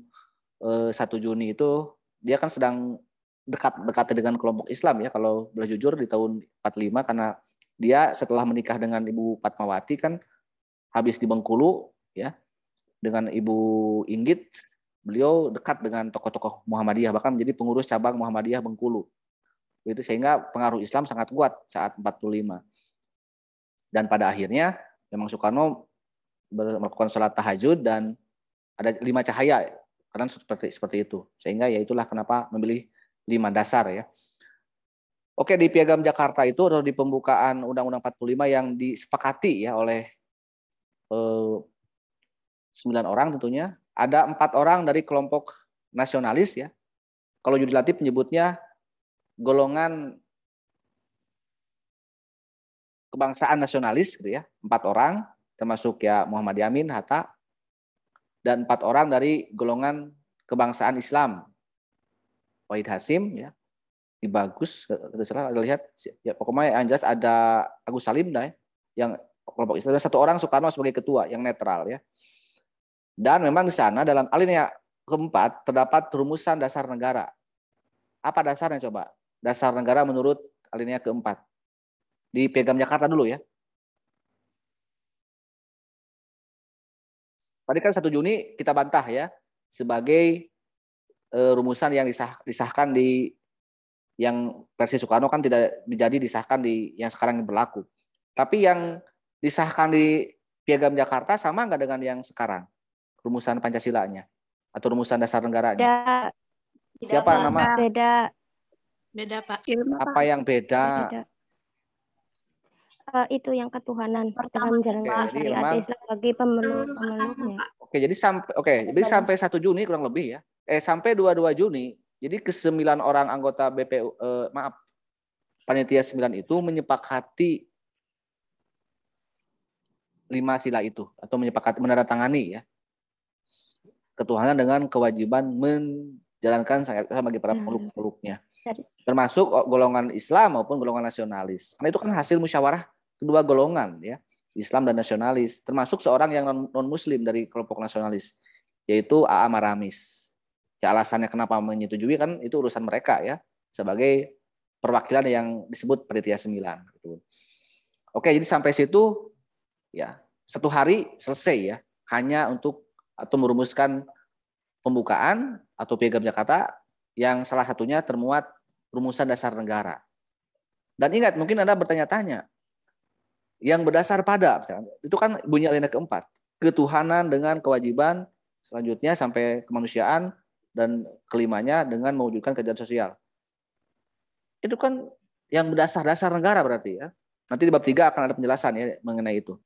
1 Juni itu dia kan sedang dekat dengan kelompok Islam ya. Kalau boleh jujur di tahun 45 karena dia setelah menikah dengan Ibu Fatmawati kan habis di Bengkulu ya dengan Ibu Inggit, beliau dekat dengan tokoh-tokoh Muhammadiyah bahkan menjadi pengurus cabang Muhammadiyah Bengkulu. Itu sehingga pengaruh Islam sangat kuat saat 45. Dan pada akhirnya memang Soekarno melakukan sholat tahajud dan ada 5 cahaya karena seperti itu. Sehingga ya itulah kenapa memilih 5 dasar ya. Oke, di Piagam Jakarta itu atau di pembukaan Undang-Undang 45 yang disepakati ya oleh 9 orang tentunya, ada 4 orang dari kelompok nasionalis ya. Kalau Judi Latif menyebutnya golongan kebangsaan nasionalis gitu ya, 4 orang termasuk ya Muhammad Yamin, Hatta, dan 4 orang dari golongan kebangsaan Islam, Wahid Hasim ya, di Bagus, salah lihat ya, pokoknya yang jelas ada Agus Salim dah ya, yang kelompok Islam, ada 1 orang Soekarno sebagai ketua yang netral ya. Dan memang di sana dalam alinea keempat terdapat rumusan dasar negara. Apa dasarnya coba? Dasar negara menurut alinea keempat. Di Piagam Jakarta dulu ya. Tadi kan 1 Juni kita bantah ya sebagai rumusan yang disahkan di yang versi Soekarno kan tidak disahkan di yang sekarang berlaku. Tapi yang disahkan di Piagam Jakarta sama nggak dengan yang sekarang? Rumusan Pancasilanya atau rumusan dasar negaranya? Siapa nama? Beda Pak. Apa yang beda? Itu yang ketuhanan, kita menjalankan syariat Islam bagi pemeluk-pemeluknya. Jadi sampai 1 Juni kurang lebih ya. Sampai 22 Juni. Jadi ke-9 orang anggota BPU panitia 9 itu menyepakati 5 sila itu atau menyepakati menandatangani ya. Ketuhanan dengan kewajiban menjalankan syariat bagi para pemeluk-pemeluknya. Termasuk golongan Islam maupun golongan nasionalis. Karena itu kan hasil musyawarah kedua golongan ya, Islam dan nasionalis, termasuk seorang yang non-muslim dari kelompok nasionalis, yaitu A.A. Maramis. Ya, alasannya kenapa menyetujui kan itu urusan mereka ya, sebagai perwakilan yang disebut panitia 9 gitu. Oke, jadi sampai situ ya 1 hari selesai ya, hanya untuk atau merumuskan pembukaan atau Piagam Jakarta yang salah satunya termuat rumusan dasar negara. Dan ingat, mungkin Anda bertanya-tanya, yang berdasar pada, itu kan bunyi alinea keempat, ketuhanan dengan kewajiban, selanjutnya sampai kemanusiaan, dan kelimanya dengan mewujudkan keadilan sosial. Itu kan yang berdasar negara berarti ya. Nanti di bab 3 akan ada penjelasan ya mengenai itu.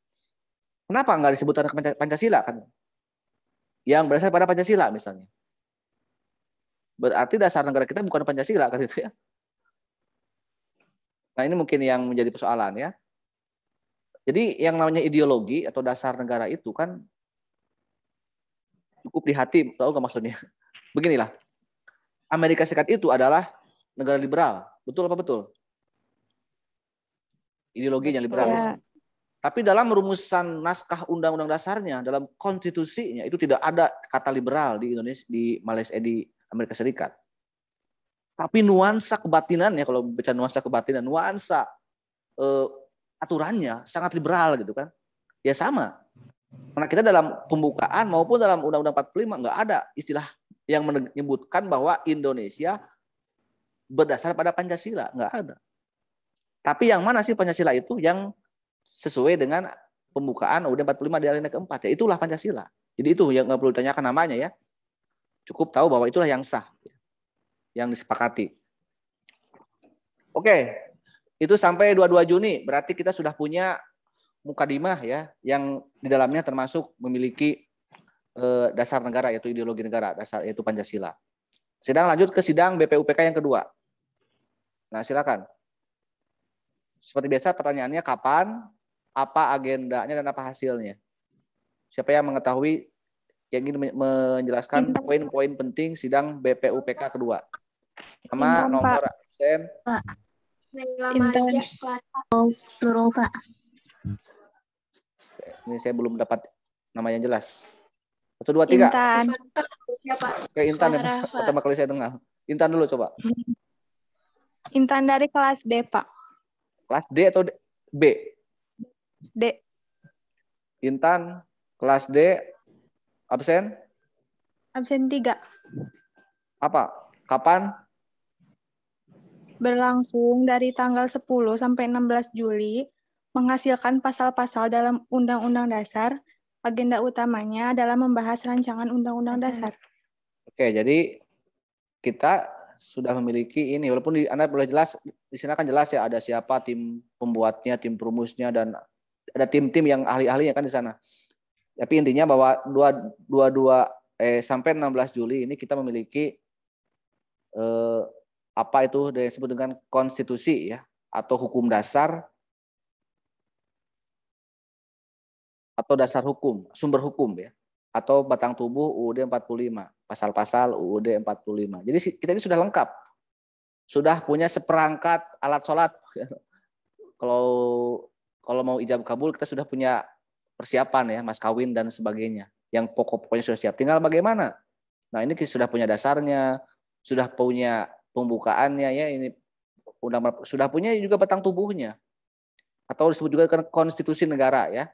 Kenapa nggak disebut Pancasila kan? Yang berdasar pada Pancasila misalnya. Berarti dasar negara kita bukan Pancasila kan itu ya. Nah, ini mungkin yang menjadi persoalan ya. Jadi yang namanya ideologi atau dasar negara itu kan cukup di hati, tahu nggak maksudnya? Beginilah, Amerika Serikat itu adalah negara liberal, betul apa betul? Ideologinya liberalis. Tapi dalam rumusan naskah undang-undang dasarnya, dalam konstitusinya itu tidak ada kata liberal di Indonesia, di Malaysia, di Amerika Serikat. Tapi nuansa kebatinannya, kalau bicara nuansa kebatinan, nuansa aturannya sangat liberal gitu kan. Ya sama. Karena kita dalam pembukaan maupun dalam Undang-Undang 45 nggak ada istilah yang menyebutkan bahwa Indonesia berdasar pada Pancasila, nggak ada. Tapi yang mana sih Pancasila itu yang sesuai dengan pembukaan UUD 45 di alinea keempat, ya itulah Pancasila. Jadi itu yang nggak perlu ditanyakan namanya ya. Cukup tahu bahwa itulah yang sah, yang disepakati. Oke, itu sampai 22 Juni, berarti kita sudah punya mukadimah ya, yang di dalamnya termasuk memiliki dasar negara, yaitu ideologi negara, dasar yaitu Pancasila. Sidang lanjut ke sidang BPUPK yang kedua. Nah, silakan. Seperti biasa pertanyaannya kapan, apa agendanya, dan apa hasilnya. Siapa yang mengetahui, yang ingin menjelaskan poin-poin penting sidang BPUPK kedua. Nama, nomor absen. Intan. Nurul, Pak. Ini saya belum dapat nama yang jelas. 1, 2, 3. Intan. Oke, Intan yang pertama kali saya dengar. Intan dulu coba. Intan dari kelas D, Pak. Kelas D atau B? D. Intan, kelas D, absen? Absen 3. Apa? Kapan? Berlangsung dari tanggal 10 sampai 16 Juli, menghasilkan pasal-pasal dalam Undang-Undang Dasar. Agenda utamanya adalah membahas rancangan Undang-Undang Dasar. Oke, jadi kita sudah memiliki ini, walaupun Anda boleh jelas di sana kan jelas ya ada siapa tim pembuatnya, tim perumusnya, dan ada tim-tim yang ahli-ahlinya kan di sana. Tapi intinya bahwa sampai 16 Juli ini kita memiliki apa itu disebut dengan konstitusi ya, atau hukum dasar atau dasar hukum, sumber hukum ya, atau batang tubuh UUD 45, pasal-pasal UUD 45. Jadi kita ini sudah lengkap. Sudah punya seperangkat alat sholat. Kalau mau ijab kabul kita sudah punya persiapan ya, mas kawin dan sebagainya. Yang pokok-pokoknya sudah siap. Tinggal bagaimana? Nah, ini sudah punya dasarnya, sudah punya pembukaannya ya, ini sudah punya juga batang tubuhnya. Atau disebut juga konstitusi negara ya.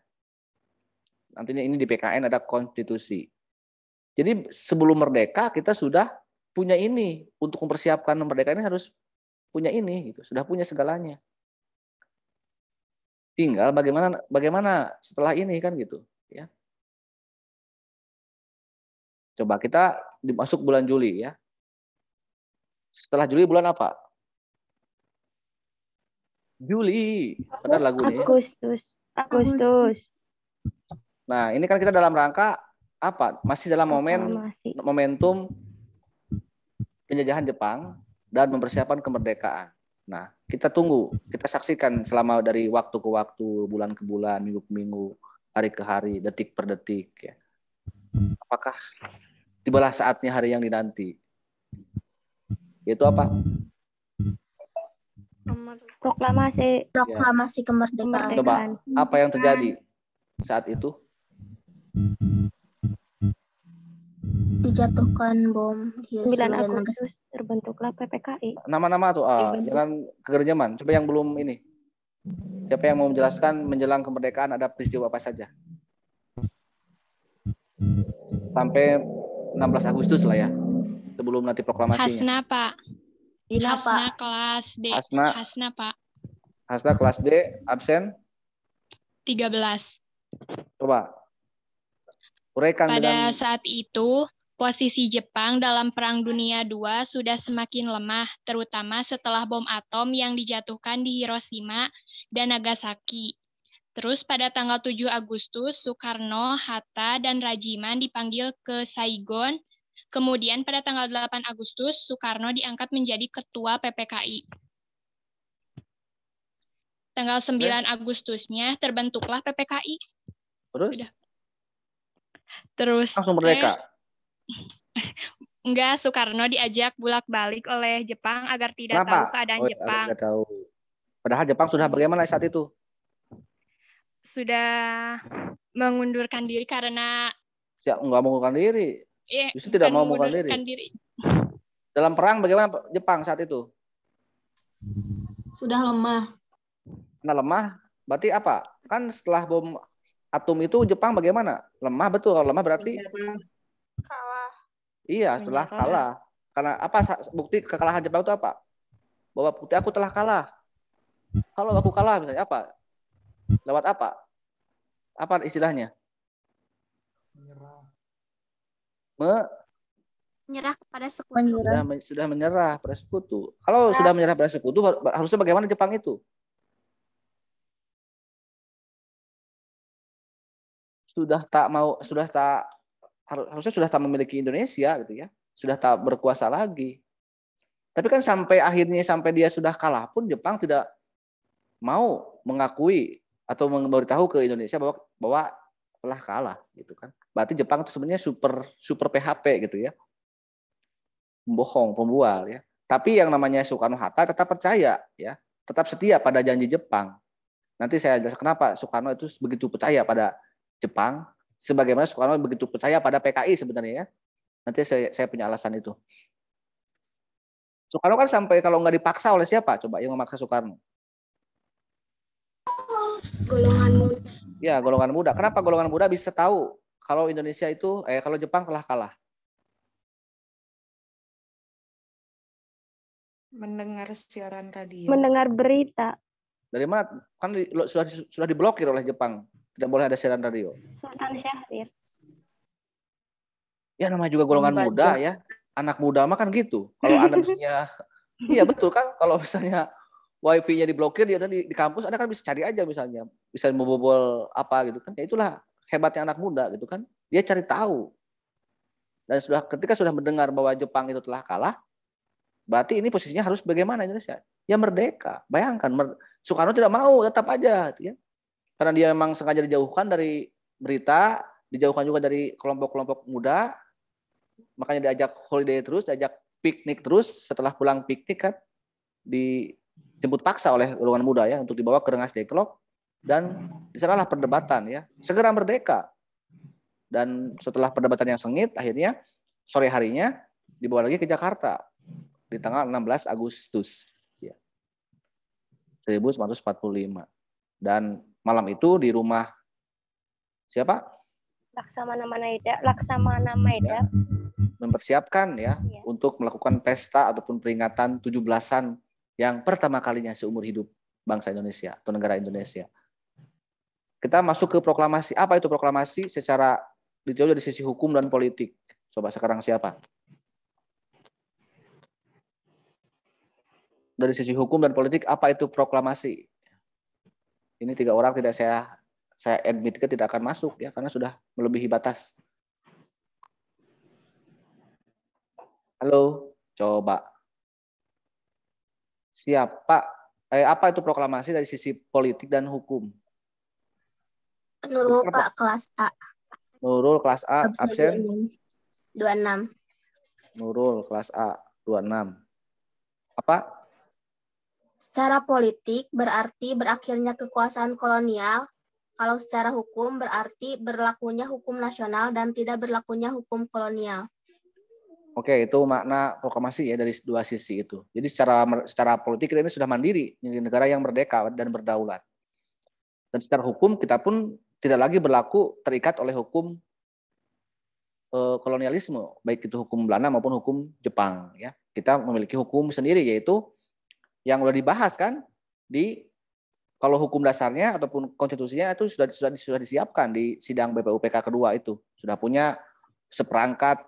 Nantinya ini di PKN ada konstitusi. Jadi sebelum merdeka kita sudah punya ini, untuk mempersiapkan merdeka ini harus punya ini gitu, sudah punya segalanya. Tinggal bagaimana setelah ini kan gitu ya. Coba kita masuk bulan Juli ya. Setelah Juli bulan apa? Juli. Benar lagunya. Agustus. Nah, ini kan kita dalam rangka apa? Masih dalam momentum penjajahan Jepang dan mempersiapkan kemerdekaan. Nah, kita tunggu, kita saksikan selama dari waktu ke waktu, bulan ke bulan, minggu ke minggu, hari ke hari, detik per detik ya. Apakah tibalah saatnya hari yang dinanti? Itu apa? Proklamasi kemerdekaan. Coba, apa yang terjadi saat itu? Dijatuhkan bom di 9 Agustus terbentuklah PPKI. Nama-nama tuh, jangan kegerjaman. Coba yang belum ini. Siapa yang mau menjelaskan menjelang kemerdekaan ada peristiwa apa saja? Sampai 16 Agustus lah ya. Sebelum nanti proklamasinya. Hasna, Pak. Hasna kelas D. Hasna, Pak. Hasna kelas D, absen? 13. Coba. Pada saat itu, posisi Jepang dalam Perang Dunia II sudah semakin lemah, terutama setelah bom atom yang dijatuhkan di Hiroshima dan Nagasaki. Terus pada tanggal 7 Agustus, Soekarno, Hatta, dan Rajiman dipanggil ke Saigon. Kemudian pada tanggal 8 Agustus, Soekarno diangkat menjadi ketua PPKI. Tanggal 9 Agustusnya terbentuklah PPKI. Terus? Sudah. Terus langsung merdeka? Enggak, Soekarno diajak bolak-balik oleh Jepang agar tidak tahu keadaan Jepang. Tidak tahu. Padahal Jepang sudah bagaimana saat itu? Sudah mengundurkan diri karena nggak mengundurkan diri. Justru tidak mau mengundurkan diri. Dalam perang bagaimana Jepang saat itu? Sudah lemah. Nah, lemah berarti apa? Kan setelah bom atom itu Jepang bagaimana? Lemah, betul. Kalau lemah berarti kalah. Iya, setelah kalah. Karena apa bukti kekalahan Jepang itu apa? Bahwa bukti aku telah kalah. Kalau aku kalah misalnya apa? Lewat apa? Apa istilahnya? Menyerah kepada sekutu. Sudah menyerah pada sekutu. Kalau sudah menyerah pada sekutu, harusnya bagaimana Jepang itu? Harusnya sudah tak memiliki Indonesia gitu ya, sudah tak berkuasa lagi. Tapi kan sampai dia sudah kalah pun Jepang tidak mau mengakui atau memberitahu ke Indonesia bahwa telah kalah gitu kan. Berarti Jepang itu sebenarnya super PHP gitu ya, pembohong, pembual ya. Tapi yang namanya Soekarno Hatta tetap percaya ya, tetap setia pada janji Jepang. Nanti saya jelaskan kenapa Soekarno itu begitu percaya pada Jepang, sebagaimana Soekarno begitu percaya pada PKI sebenarnya ya. Nanti saya punya alasan itu. Soekarno kan sampai kalau nggak dipaksa oleh siapa? Coba yang memaksa Soekarno? Golongan muda. Ya, golongan muda. Kenapa golongan muda bisa tahu kalau Indonesia itu, kalau Jepang telah kalah? Mendengar siaran radio. Mendengar berita. Dari mana? Kan sudah diblokir oleh Jepang. Tidak boleh ada siaran radio. Sultan Syahrir. Ya namanya juga golongan muda ya. anak muda mah kan gitu. Kalau Anda misalnya, iya betul kan, kalau misalnya wifi-nya diblokir dia di kampus, Anda kan bisa cari aja misalnya, bisa membobol apa gitu kan. Ya itulah hebatnya anak muda gitu kan. Dia cari tahu. Dan ketika sudah mendengar bahwa Jepang itu telah kalah, berarti ini posisinya harus bagaimana Indonesia? Ya merdeka. Bayangkan, Soekarno tidak mau, tetap aja. Ya. Karena dia memang sengaja dijauhkan dari berita, dijauhkan juga dari kelompok-kelompok muda, makanya diajak holiday terus, diajak piknik terus. Setelah pulang piknik kan, dijemput paksa oleh golongan muda ya untuk dibawa ke Rengas Dengklok, dan disanalah perdebatan ya, segera merdeka. Dan setelah perdebatan yang sengit, akhirnya sore harinya dibawa lagi ke Jakarta di tanggal 16 Agustus ya, 1945. Dan malam itu di rumah siapa? Laksamana Maeda. Mempersiapkan ya untuk melakukan pesta ataupun peringatan 17-an yang pertama kalinya seumur hidup bangsa Indonesia atau negara Indonesia. Kita masuk ke proklamasi. Apa itu proklamasi? Secara ditinjau dari sisi hukum dan politik. Coba sekarang siapa? Dari sisi hukum dan politik, apa itu proklamasi? Ini 3 orang tidak saya admit tidak akan masuk ya, karena sudah melebihi batas. Halo, coba. Apa itu proklamasi dari sisi politik dan hukum? Nurul Pak, kelas A. Nurul kelas A, absen? 26. Nurul kelas A, 26. Apa? Secara politik berarti berakhirnya kekuasaan kolonial. Kalau secara hukum berarti berlakunya hukum nasional dan tidak berlakunya hukum kolonial. Oke, itu makna proklamasi ya dari 2 sisi itu. Jadi secara politik kita ini sudah mandiri, menjadi negara yang merdeka dan berdaulat. Dan secara hukum kita pun tidak lagi berlaku terikat oleh hukum kolonialisme, baik itu hukum Belanda maupun hukum Jepang ya. Kita memiliki hukum sendiri, yaitu yang sudah dibahas kan kalau hukum dasarnya ataupun konstitusinya itu sudah disiapkan di sidang BPUPK kedua itu. Sudah punya seperangkat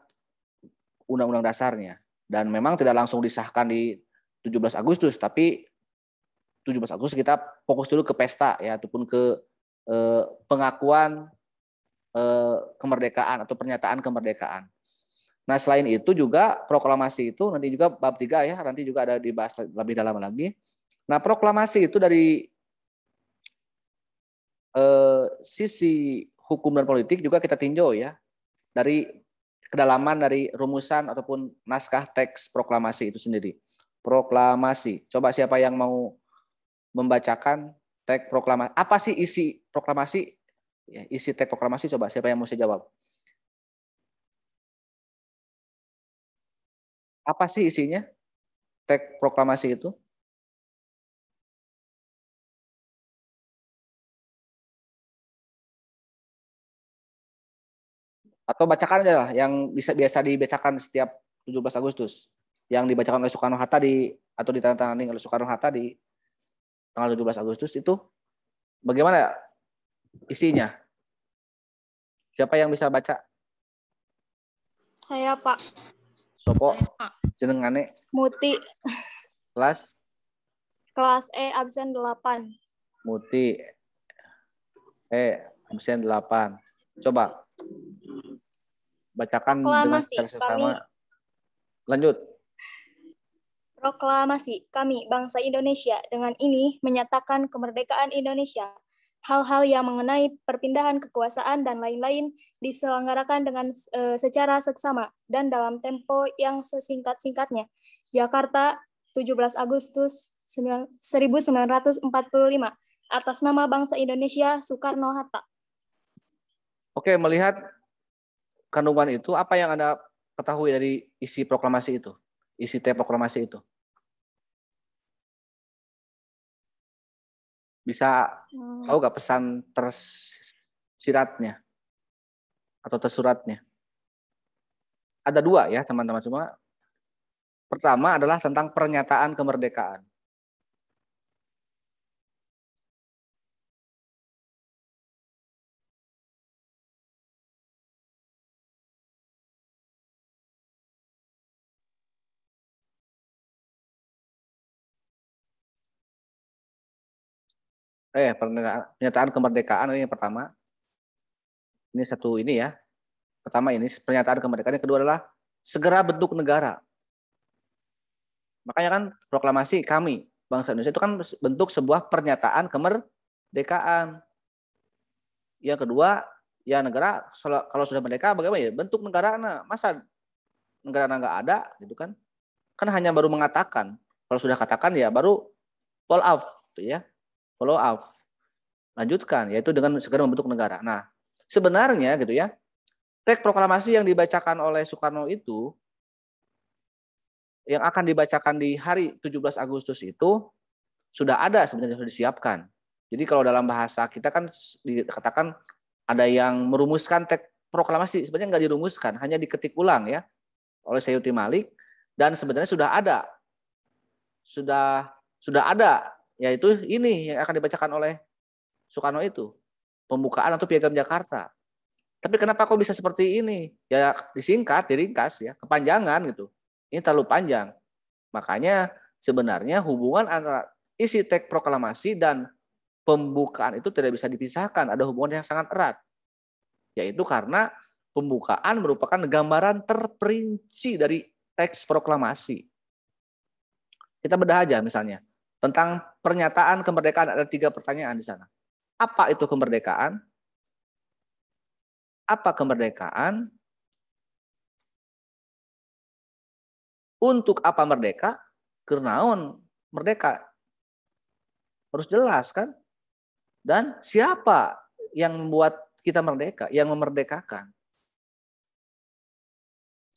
undang-undang dasarnya, dan memang tidak langsung disahkan di 17 Agustus, tapi 17 Agustus kita fokus dulu ke pesta ya, ataupun ke pengakuan kemerdekaan atau pernyataan kemerdekaan. Nah, selain itu juga proklamasi itu nanti juga bab 3 ya, nanti juga ada dibahas lebih dalam lagi. Nah, proklamasi itu dari sisi hukum dan politik juga kita tinjau ya, dari kedalaman dari rumusan ataupun naskah teks proklamasi itu sendiri. Proklamasi. Coba siapa yang mau membacakan teks proklamasi? Apa sih isi proklamasi? Ya, isi teks proklamasi, coba siapa yang mau saya jawab? Apa sih isinya? Teks proklamasi itu? Atau bacakan aja lah yang biasa dibacakan setiap 17 Agustus. Yang dibacakan oleh Soekarno-Hatta atau ditandatangani oleh Soekarno-Hatta di tanggal 17 Agustus itu bagaimana isinya? Siapa yang bisa baca? Saya, Pak. Sopo, jenengane. Muti. Kelas E, absen 8. Muti. Absen 8. Coba bacakan dengan secara sesama. Lanjut. Proklamasi kami, bangsa Indonesia, dengan ini menyatakan kemerdekaan Indonesia. Hal-hal yang mengenai perpindahan kekuasaan dan lain-lain diselenggarakan dengan secara seksama dan dalam tempo yang sesingkat-singkatnya. Jakarta, 17 Agustus 1945. Atas nama bangsa Indonesia, Soekarno-Hatta. Oke, melihat kandungan itu, apa yang Anda ketahui dari isi proklamasi itu? Isi teks proklamasi itu? Bisa tahu nggak pesan tersiratnya atau tersuratnya? Ada 2 ya teman-teman. Cuma pertama adalah tentang pernyataan kemerdekaan. Pernyataan kemerdekaan ini yang pertama. Ini satu ini ya. Pertama ini pernyataan kemerdekaan, yang kedua adalah segera bentuk negara. Makanya kan proklamasi kami bangsa Indonesia itu kan bentuk sebuah pernyataan kemerdekaan. Yang kedua, ya negara kalau sudah merdeka bagaimana ya? Bentuk negara masa negara nggak ada gitu kan? Kan hanya baru mengatakan. Kalau sudah katakan ya baru follow up ya. Follow up. Lanjutkan yaitu dengan segera membentuk negara. Nah, sebenarnya gitu ya. Teks proklamasi yang dibacakan oleh Soekarno itu yang akan dibacakan di hari 17 Agustus itu sudah ada sebenarnya, sudah disiapkan. Jadi kalau dalam bahasa kita kan dikatakan ada yang merumuskan teks proklamasi, sebenarnya nggak dirumuskan, hanya diketik ulang ya oleh Sayuti Malik, dan sebenarnya sudah ada, yaitu ini yang akan dibacakan oleh Soekarno itu, pembukaan atau Piagam Jakarta. Tapi kenapa kok bisa seperti ini? Ya disingkat, diringkas ya, kepanjangan gitu. Ini terlalu panjang. Makanya sebenarnya hubungan antara isi teks proklamasi dan pembukaan itu tidak bisa dipisahkan. Ada hubungan yang sangat erat. Yaitu karena pembukaan merupakan gambaran terperinci dari teks proklamasi. Kita bedah aja misalnya. Tentang pernyataan kemerdekaan ada 3 pertanyaan di sana. Apa itu kemerdekaan? Apa kemerdekaan? Untuk apa merdeka? Kenaon merdeka? Harus jelas kan? Dan siapa yang membuat kita merdeka, yang memerdekakan?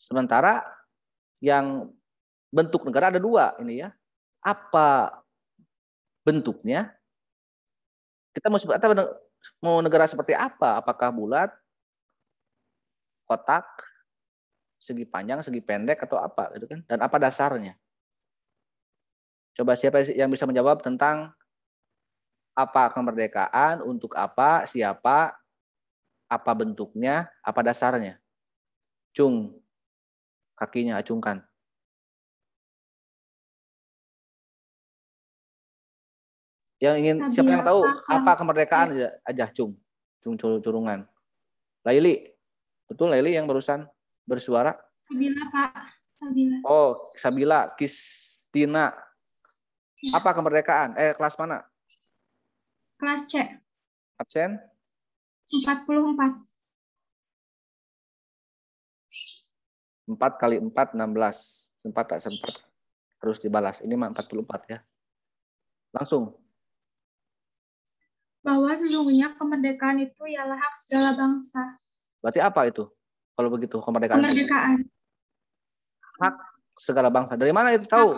Sementara yang bentuk negara ada 2 ini ya. Apa bentuknya? Kita mau negara seperti apa? Apakah bulat, kotak, segi panjang, segi pendek, atau apa gitu kan? Dan apa dasarnya? Coba siapa yang bisa menjawab tentang apa kemerdekaan, untuk apa, siapa, apa bentuknya, apa dasarnya? Cung, kakinya acungkan. Yang ingin siapa yang tahu apa kemerdekaan aja cung curungan. Laili, betul Laili yang barusan bersuara? Sabila Pak, Sabila. Oh, Sabila, Kristina. Apa kemerdekaan? Kelas mana? Kelas C. Absen? 44. 4 kali 4, 16. Sempat tak sempat harus dibalas. Ini mah 44 ya. Langsung. Bahwa sesungguhnya kemerdekaan itu ialah hak segala bangsa. Berarti apa itu? Kalau begitu kemerdekaan. Kemerdekaan. Hak segala bangsa. Dari mana itu tahu?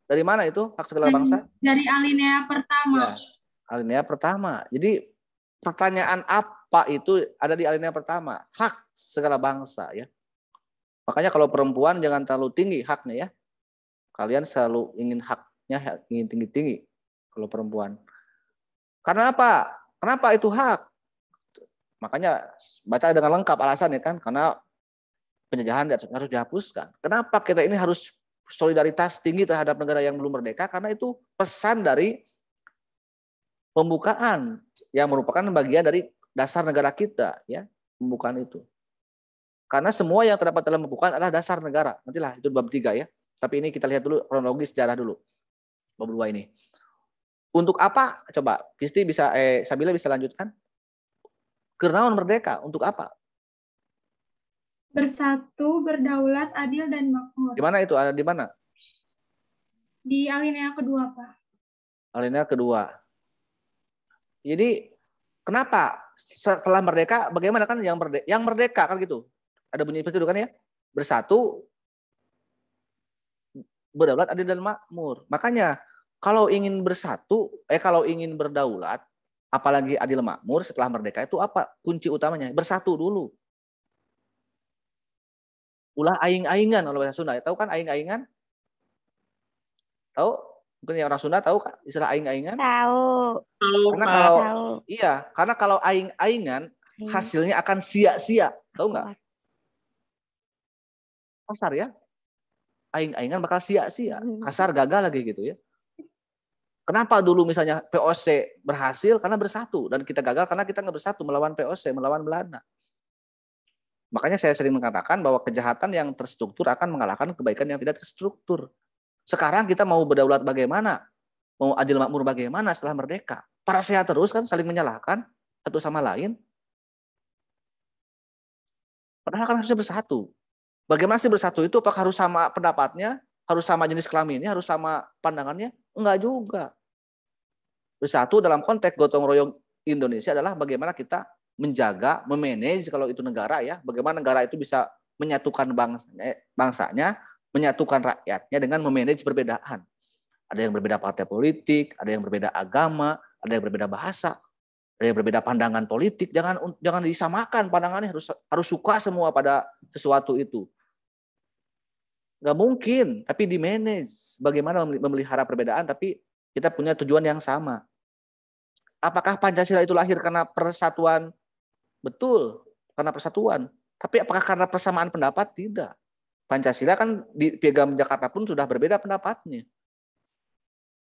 Dari mana itu hak segala bangsa? Dari alinea pertama. Ya, alinea pertama. Jadi pertanyaan apa itu ada di alinea pertama. Hak segala bangsa ya. Makanya kalau perempuan jangan terlalu tinggi haknya ya. Kalian selalu ingin haknya ingin tinggi-tinggi kalau perempuan. Karena apa? Kenapa itu hak? Makanya baca dengan lengkap alasannya kan. Karena penjajahan harus dihapuskan. Kenapa kita ini harus solidaritas tinggi terhadap negara yang belum merdeka? Karena itu pesan dari pembukaan yang merupakan bagian dari dasar negara kita, ya, pembukaan itu. Karena semua yang terdapat dalam pembukaan adalah dasar negara. Nantilah itu bab 3 ya. Tapi ini kita lihat dulu kronologi sejarah dulu. Bab 2 ini. Untuk apa? Coba, Pisti bisa Sabila bisa lanjutkan. Kenaon merdeka untuk apa? Bersatu, berdaulat, adil dan makmur. Di mana itu? Ada di mana? Di alinea kedua, Pak. Alinea kedua. Jadi kenapa setelah merdeka bagaimana kan yang merdeka kan gitu. Ada bunyi seperti itu kan ya? Bersatu, berdaulat, adil dan makmur. Makanya kalau ingin bersatu, kalau ingin berdaulat, apalagi adil makmur setelah merdeka itu apa? Kunci utamanya bersatu dulu. Ulah aing-aingan kalau bahasa Sunda. Tahu kan aing-aingan? Tahu? Mungkin yang orang Sunda tahu Kak istilah aing-aingan? Tahu. Karena kalau iya, karena kalau aing-aingan hasilnya akan sia-sia. Tahu nggak? Kasar ya. Aing-aingan bakal sia-sia. Kasar gagal lagi gitu ya. Kenapa dulu misalnya POC berhasil? Karena bersatu. Dan kita gagal karena kita nggak bersatu melawan POC, melawan Belanda. Makanya saya sering mengatakan bahwa kejahatan yang terstruktur akan mengalahkan kebaikan yang tidak terstruktur. Sekarang kita mau berdaulat bagaimana? Mau adil makmur bagaimana setelah merdeka? Parasea terus kan saling menyalahkan satu sama lain. Padahal kan harusnya bersatu. Bagaimana sih bersatu itu? Apakah harus sama pendapatnya? Harus sama jenis kelaminnya? Harus sama pandangannya? Enggak juga. Bersatu dalam konteks gotong royong Indonesia adalah bagaimana kita menjaga, memanage kalau itu negara ya, bagaimana negara itu bisa menyatukan bangsanya, menyatukan rakyatnya dengan memanage perbedaan. Ada yang berbeda partai politik, ada yang berbeda agama, ada yang berbeda bahasa, ada yang berbeda pandangan politik. Jangan disamakan pandangannya, harus suka semua pada sesuatu itu. Nggak mungkin, tapi di manage. Bagaimana memelihara perbedaan, tapi kita punya tujuan yang sama. Apakah Pancasila itu lahir karena persatuan? Betul, karena persatuan. Tapi apakah karena persamaan pendapat? Tidak. Pancasila kan di Piagam Jakarta pun sudah berbeda pendapatnya.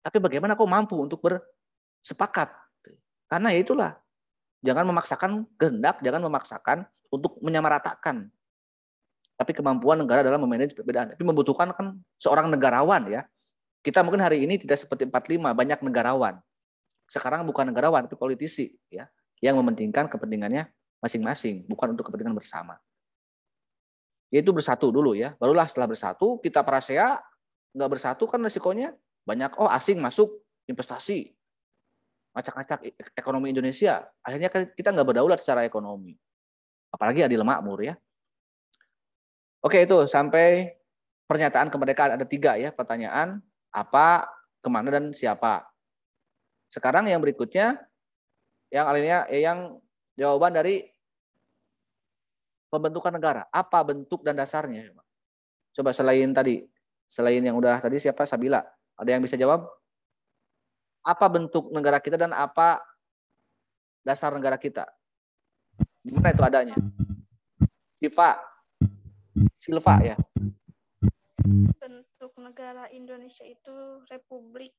Tapi bagaimana kau mampu untuk bersepakat? Karena ya itulah, jangan memaksakan kehendak, jangan memaksakan untuk menyamaratakan. Tapi kemampuan negara dalam memanage perbedaan. Tapi membutuhkan kan seorang negarawan ya. Kita mungkin hari ini tidak seperti 45, banyak negarawan. Sekarang bukan negarawan, tapi politisi ya, yang mementingkan kepentingannya masing-masing, bukan untuk kepentingan bersama. Yaitu bersatu dulu ya. Barulah setelah bersatu, kita Parasea nggak bersatu kan resikonya banyak asing masuk investasi, ngacak-ngacak ekonomi Indonesia. Akhirnya kita nggak berdaulat secara ekonomi. Apalagi adil makmur ya. Oke, itu sampai pernyataan kemerdekaan ada 3 ya pertanyaan, apa, kemana, dan siapa. Sekarang yang berikutnya, yang jawaban dari pembentukan negara. Apa bentuk dan dasarnya? Coba selain yang udah tadi siapa? Sabila. Ada yang bisa jawab? Apa bentuk negara kita dan apa dasar negara kita? Di mana itu adanya? Silva ya. Bentuk negara Indonesia itu republik.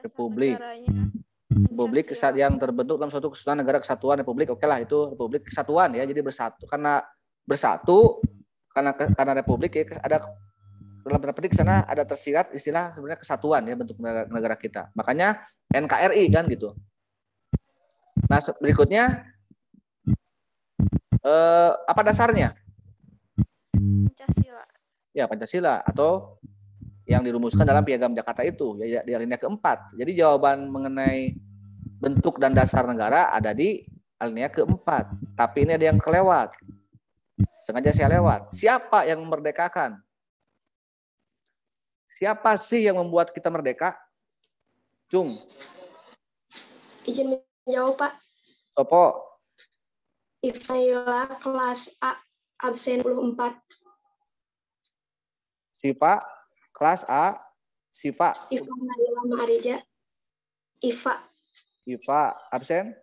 Republik yang terbentuk dalam suatu kesatuan negara kesatuan republik. Oke lah, itu republik kesatuan ya. Jadi bersatu karena republik ya, ada dalam tanda petik sana ada tersirat istilah sebenarnya kesatuan ya bentuk negara kita. Makanya NKRI kan gitu. Nah, berikutnya apa dasarnya? Pancasila. Ya, Pancasila atau yang dirumuskan dalam Piagam Jakarta itu ya, di alinea keempat. Jadi jawaban mengenai bentuk dan dasar negara ada di alinea keempat. Tapi ini ada yang kelewat. Sengaja saya lewat. Siapa yang memerdekakan? Siapa sih yang membuat kita merdeka? Cung. Izin menjawab, Pak. Sopo. Ifaila kelas A absen 24. Siva kelas A. Siva. Iva Naila Maharija. Iva absen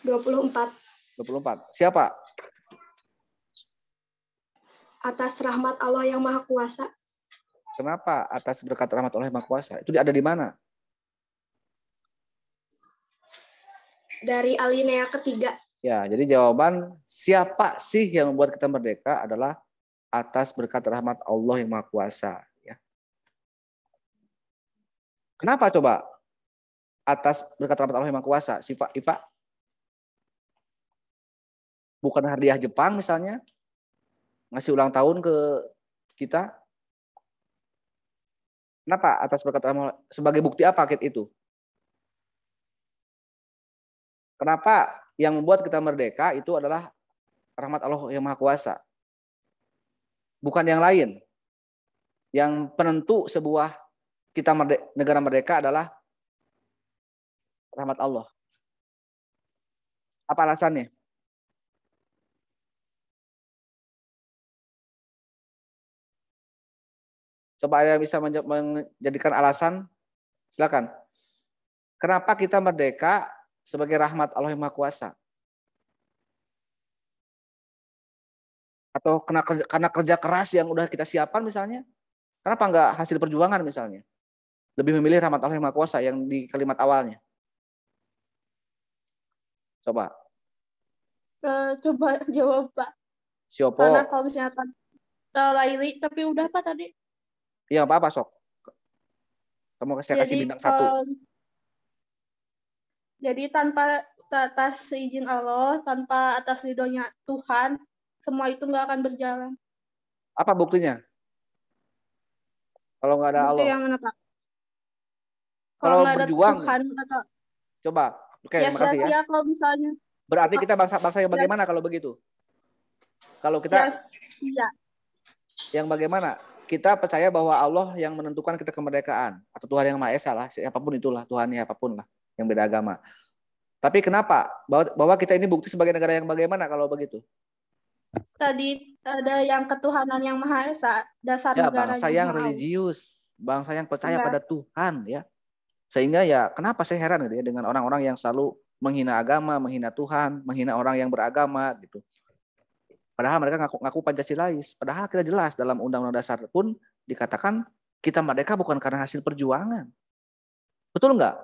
24. Siapa? Atas rahmat Allah yang Maha Kuasa. Kenapa atas berkat rahmat Allah yang Maha Kuasa? Itu ada di mana? Dari alinea ketiga. Ya, jadi jawaban siapa sih yang membuat kita merdeka adalah atas berkat rahmat Allah yang Maha Kuasa. Ya. Kenapa coba? Atas berkat rahmat Allah yang Maha Kuasa. Iva? Bukan hadiah Jepang misalnya? Ngasih ulang tahun ke kita? Kenapa atas berkat rahmat? Sebagai bukti apa itu? Kenapa yang membuat kita merdeka itu adalah rahmat Allah yang Maha Kuasa? Bukan yang lain. Yang penentu sebuah kita negara merdeka adalah rahmat Allah. Apa alasannya? Coba ada yang bisa menjadikan alasan? Silakan. Kenapa kita merdeka sebagai rahmat Allah yang Maha Kuasa? Atau karena kerja keras yang udah kita siapkan misalnya? Kenapa nggak hasil perjuangan misalnya? Lebih memilih rahmat Allah yang Maha Kuasa yang di kalimat awalnya. Coba. Coba jawab, Pak. Siapa? Karena kalau misalnya Laili, tapi udah Pak tadi. Iya, apa-apa, sok. Kamu saya kasih bintang 1. Jadi tanpa atas izin Allah, tanpa atas ridhonya Tuhan, semua itu nggak akan berjalan. Apa buktinya? Kalau nggak ada Bukti Allah. yang mana, Pak? Kalau nggak ada berjuang, Tuhan atau coba. Oke, ya makasih ya. sia-sia kalau misalnya. Berarti kita bangsa yang bagaimana kalau begitu? Kalau kita sia-sia. Yang bagaimana? Kita percaya bahwa Allah yang menentukan kita kemerdekaan atau Tuhan yang Maha Esa lah, siapapun itulah Tuhannya apapun lah yang beda agama. Tapi kenapa bahwa kita ini bukti sebagai negara yang bagaimana kalau begitu? Tadi ada yang ketuhanan yang Maha Esa, dasar ya, negara bangsa yang religius, bangsa yang percaya pada Tuhan ya. Sehingga ya kenapa saya heran gitu ya dengan orang-orang yang selalu menghina agama, menghina Tuhan, menghina orang yang beragama gitu. Padahal mereka ngaku Pancasilais. Padahal kita jelas dalam Undang-Undang Dasar pun dikatakan kita merdeka bukan karena hasil perjuangan. Betul nggak?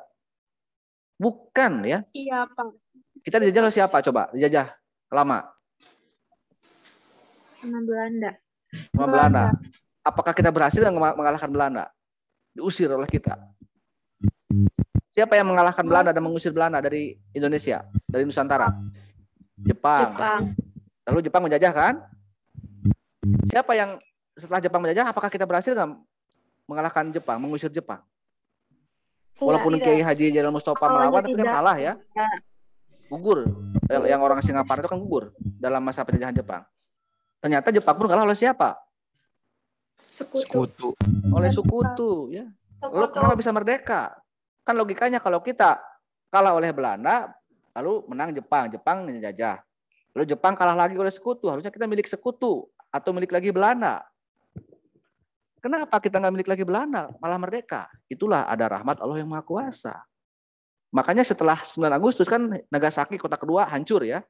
Bukan ya. Iya, Pak. Kita dijajah oleh siapa coba? Dijajah lama. Sama Belanda. Sama Belanda. Apakah kita berhasil mengalahkan Belanda? Diusir oleh kita. Siapa yang mengalahkan Belanda dan mengusir Belanda dari Indonesia, dari Nusantara? Jepang. Lalu Jepang menjajah kan? Siapa yang setelah Jepang menjajah, apakah kita berhasil nggak mengalahkan Jepang, mengusir Jepang? Walaupun Kiai Haji Jenderal Mustafa melawan, tapi kan kalah ya. Gugur. Yang orang Singapura itu kan gugur dalam masa penjajahan Jepang. Ternyata Jepang pun kalah oleh siapa? Sekutu. Oleh sekutu ya. Lalu kenapa bisa merdeka? Kan logikanya kalau kita kalah oleh Belanda, lalu menang Jepang, Jepang menjajah. Lalu Jepang kalah lagi oleh sekutu, harusnya kita milik sekutu atau milik lagi Belanda. Kenapa kita nggak milik lagi Belanda, malah merdeka? Itulah ada rahmat Allah yang Maha Kuasa. Makanya setelah 9 Agustus kan Nagasaki kota kedua hancur ya.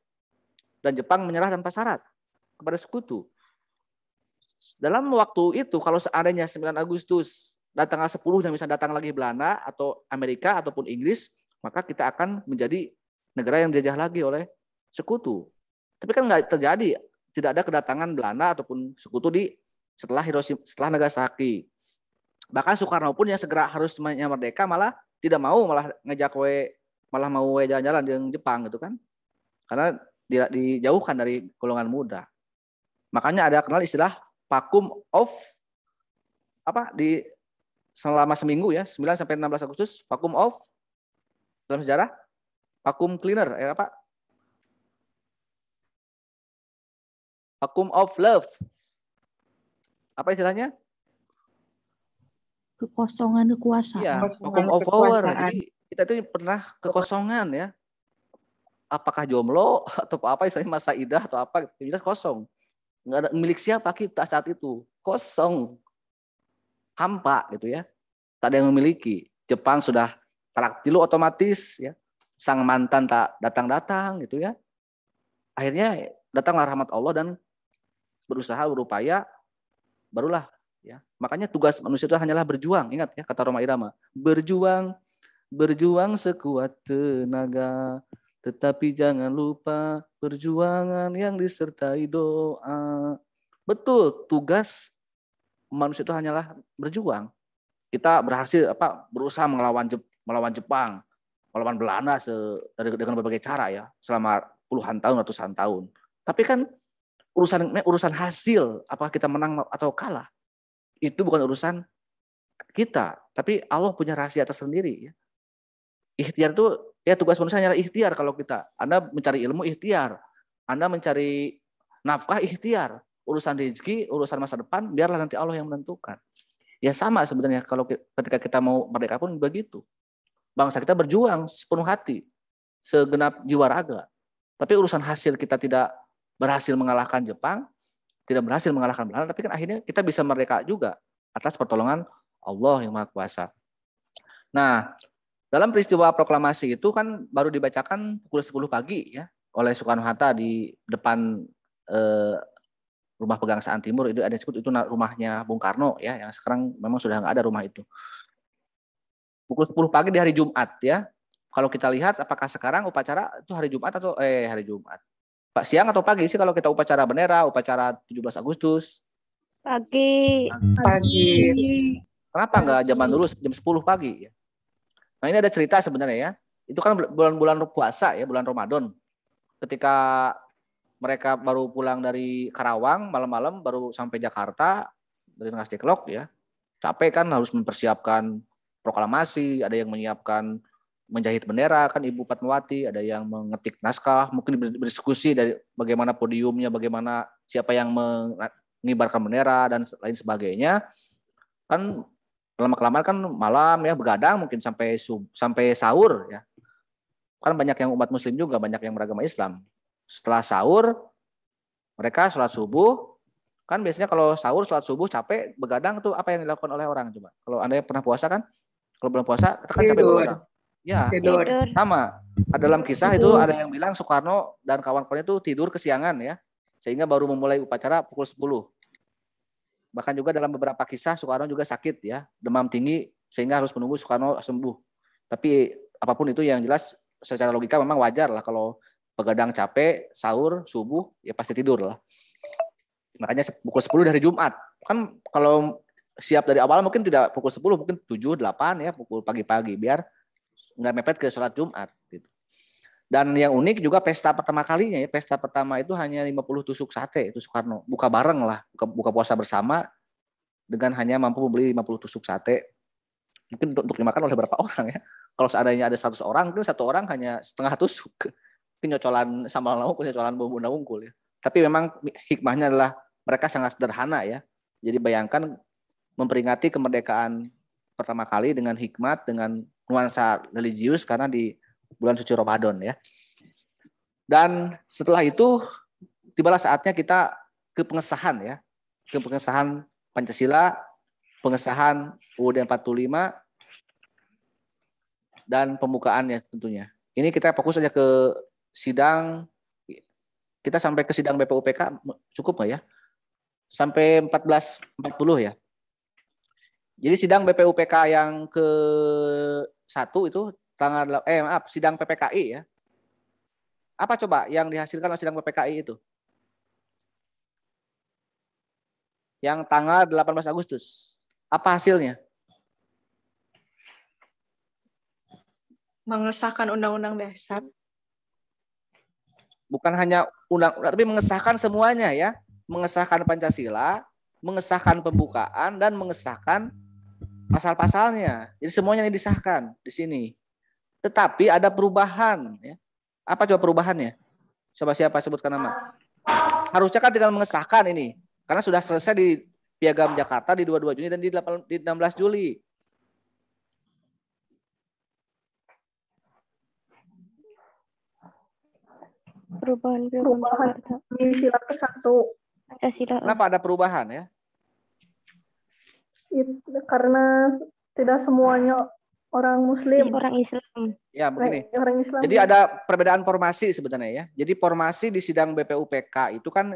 Dan Jepang menyerah tanpa syarat kepada sekutu. Dalam waktu itu kalau seandainya 9 Agustus dan tanggal 10 dan bisa datang lagi Belanda atau Amerika ataupun Inggris, maka kita akan menjadi negara yang dijajah lagi oleh sekutu. Tapi kan nggak terjadi, tidak ada kedatangan Belanda ataupun sekutu setelah Hiroshima, setelah Nagasaki. Bahkan Soekarno pun yang segera harus merdeka malah tidak mau, malah malah mau jalan-jalan di Jepang gitu kan, karena dijauhkan dari golongan muda. Makanya ada kenal istilah vacuum of selama seminggu ya, 9 sampai 16 Agustus vacuum of dalam sejarah vacuum cleaner vacuum of love. Apa istilahnya? Kekosongan kekuasaan. Iya, vacuum of power. Jadi kita itu pernah kekosongan ya. Apakah jomblo atau apa istilahnya masa idah atau apa, jelas kosong. Nggak ada milik siapa kita saat itu. Kosong. Hampa gitu ya. Tak ada yang memiliki. Jepang sudah taraktilu otomatis ya. Sang mantan tak datang-datang gitu ya. Akhirnya datanglah rahmat Allah dan berupaya barulah ya. Makanya tugas manusia itu hanyalah berjuang. Ingat ya kata Rhoma Irama, berjuang sekuat tenaga, tetapi jangan lupa perjuangan yang disertai doa. Betul, tugas manusia itu hanyalah berjuang. Kita berhasil berusaha melawan Jepang, melawan Belanda dengan berbagai cara ya, selama puluhan tahun, ratusan tahun. Tapi kan urusan hasil, apakah kita menang atau kalah, itu bukan urusan kita, tapi Allah punya rahasia tersendiri. Ya. Ikhtiar itu, ya tugas manusia hanyalah ikhtiar. Kalau Anda mencari ilmu ikhtiar, Anda mencari nafkah ikhtiar, urusan rezeki, urusan masa depan, biarlah nanti Allah yang menentukan. Ya sama sebenarnya kalau ketika kita mau merdeka pun begitu. Bangsa kita berjuang sepenuh hati, segenap jiwa raga. Tapi urusan hasil kita tidak berhasil mengalahkan Jepang, tidak berhasil mengalahkan Belanda, tapi kan akhirnya kita bisa merdeka juga atas pertolongan Allah yang Maha Kuasa. Nah, dalam peristiwa proklamasi itu kan baru dibacakan pukul 10 pagi ya oleh Soekarno-Hatta di depan rumah Pegangsaan Timur itu ada disebut itu rumahnya Bung Karno ya, yang sekarang memang sudah nggak ada rumah itu. Pukul 10 pagi di hari Jumat ya. Kalau kita lihat apakah sekarang upacara itu hari Jumat atau hari Jumat. Pak, siang atau pagi sih kalau kita upacara bendera, upacara 17 Agustus? Pagi. Kenapa nggak zaman dulu jam 10 pagi ya? Nah, ini ada cerita sebenarnya ya. Itu kan bulan-bulan puasa ya, bulan Ramadan. Ketika mereka baru pulang dari Karawang malam-malam baru sampai Jakarta dari Rengas Dengklok ya. Capek kan, harus mempersiapkan proklamasi, ada yang menyiapkan menjahit bendera kan Ibu Fatmawati, ada yang mengetik naskah, mungkin berdiskusi dari bagaimana podiumnya, bagaimana siapa yang mengibarkan bendera dan lain sebagainya. Kan lama-kelamaan kan malam ya, begadang mungkin sampai sahur ya. Kan banyak yang umat muslim juga, banyak yang beragama Islam. Setelah sahur mereka sholat subuh. Kan biasanya kalau sahur sholat subuh capek, begadang tuh apa yang dilakukan oleh orang coba? Kalau Anda yang pernah puasa kan? Kalau belum puasa kita kan capek begadang. Ya, Tidur. sama. Dalam kisah itu ada yang bilang Soekarno dan kawan-kawannya itu tidur kesiangan ya, sehingga baru memulai upacara pukul 10. Bahkan juga dalam beberapa kisah Soekarno juga sakit ya, demam tinggi sehingga harus menunggu Soekarno sembuh. Tapi apapun itu yang jelas secara logika memang wajar lah kalau begadang capek, sahur, subuh ya pasti tidur lah. Makanya pukul 10 dari Jumat. Kan kalau siap dari awal mungkin tidak pukul 10, mungkin 7, 8 ya, pukul pagi-pagi biar nggak mepet ke sholat Jumat gitu. Dan yang unik juga pesta pertama kalinya ya, pesta pertama itu hanya 50 tusuk sate itu Soekarno, buka bareng lah, buka puasa bersama dengan hanya mampu membeli 50 tusuk sate. Mungkin untuk dimakan oleh berapa orang ya. Kalau seandainya ada 100 orang, mungkin satu orang hanya setengah tusuk. Mungkin nyocolan sambal lauk, nyocolan bumbu unggul ya. Tapi memang hikmahnya adalah mereka sangat sederhana ya. Jadi bayangkan memperingati kemerdekaan pertama kali dengan hikmat, dengan nuansa religius karena di bulan suci Ramadan ya. Dan setelah itu tibalah saatnya kita ke pengesahan ya. Ke pengesahan Pancasila, pengesahan UUD 45 dan pembukaannya tentunya. Ini kita fokus saja ke sidang, kita sampai ke sidang BPUPK cukup nggak ya? Sampai 14.40 ya. Jadi sidang BPUPK yang ke-1 itu sidang PPKI ya. Apa coba yang dihasilkan oleh sidang PPKI itu? Yang tanggal 18 Agustus. Apa hasilnya? Mengesahkan Undang-Undang Dasar. Bukan hanya undang-undang, tapi mengesahkan semuanya ya. Mengesahkan Pancasila, mengesahkan pembukaan, dan mengesahkan pasal-pasalnya. Jadi semuanya ini disahkan di sini. Tetapi ada perubahan. Ya. Apa coba perubahannya? Coba siapa sebutkan nama? Harusnya kan tinggal mengesahkan ini. Karena sudah selesai di Piagam Jakarta di 22 Juni dan di 16 Juli. Perubahan di sila ke-1. Pancasila. Kenapa ada perubahan ya? Karena tidak semuanya orang Muslim. Orang Islam. Ya begini. Orang Islam. Jadi ada perbedaan formasi sebenarnya ya. Jadi formasi di sidang BPUPK itu kan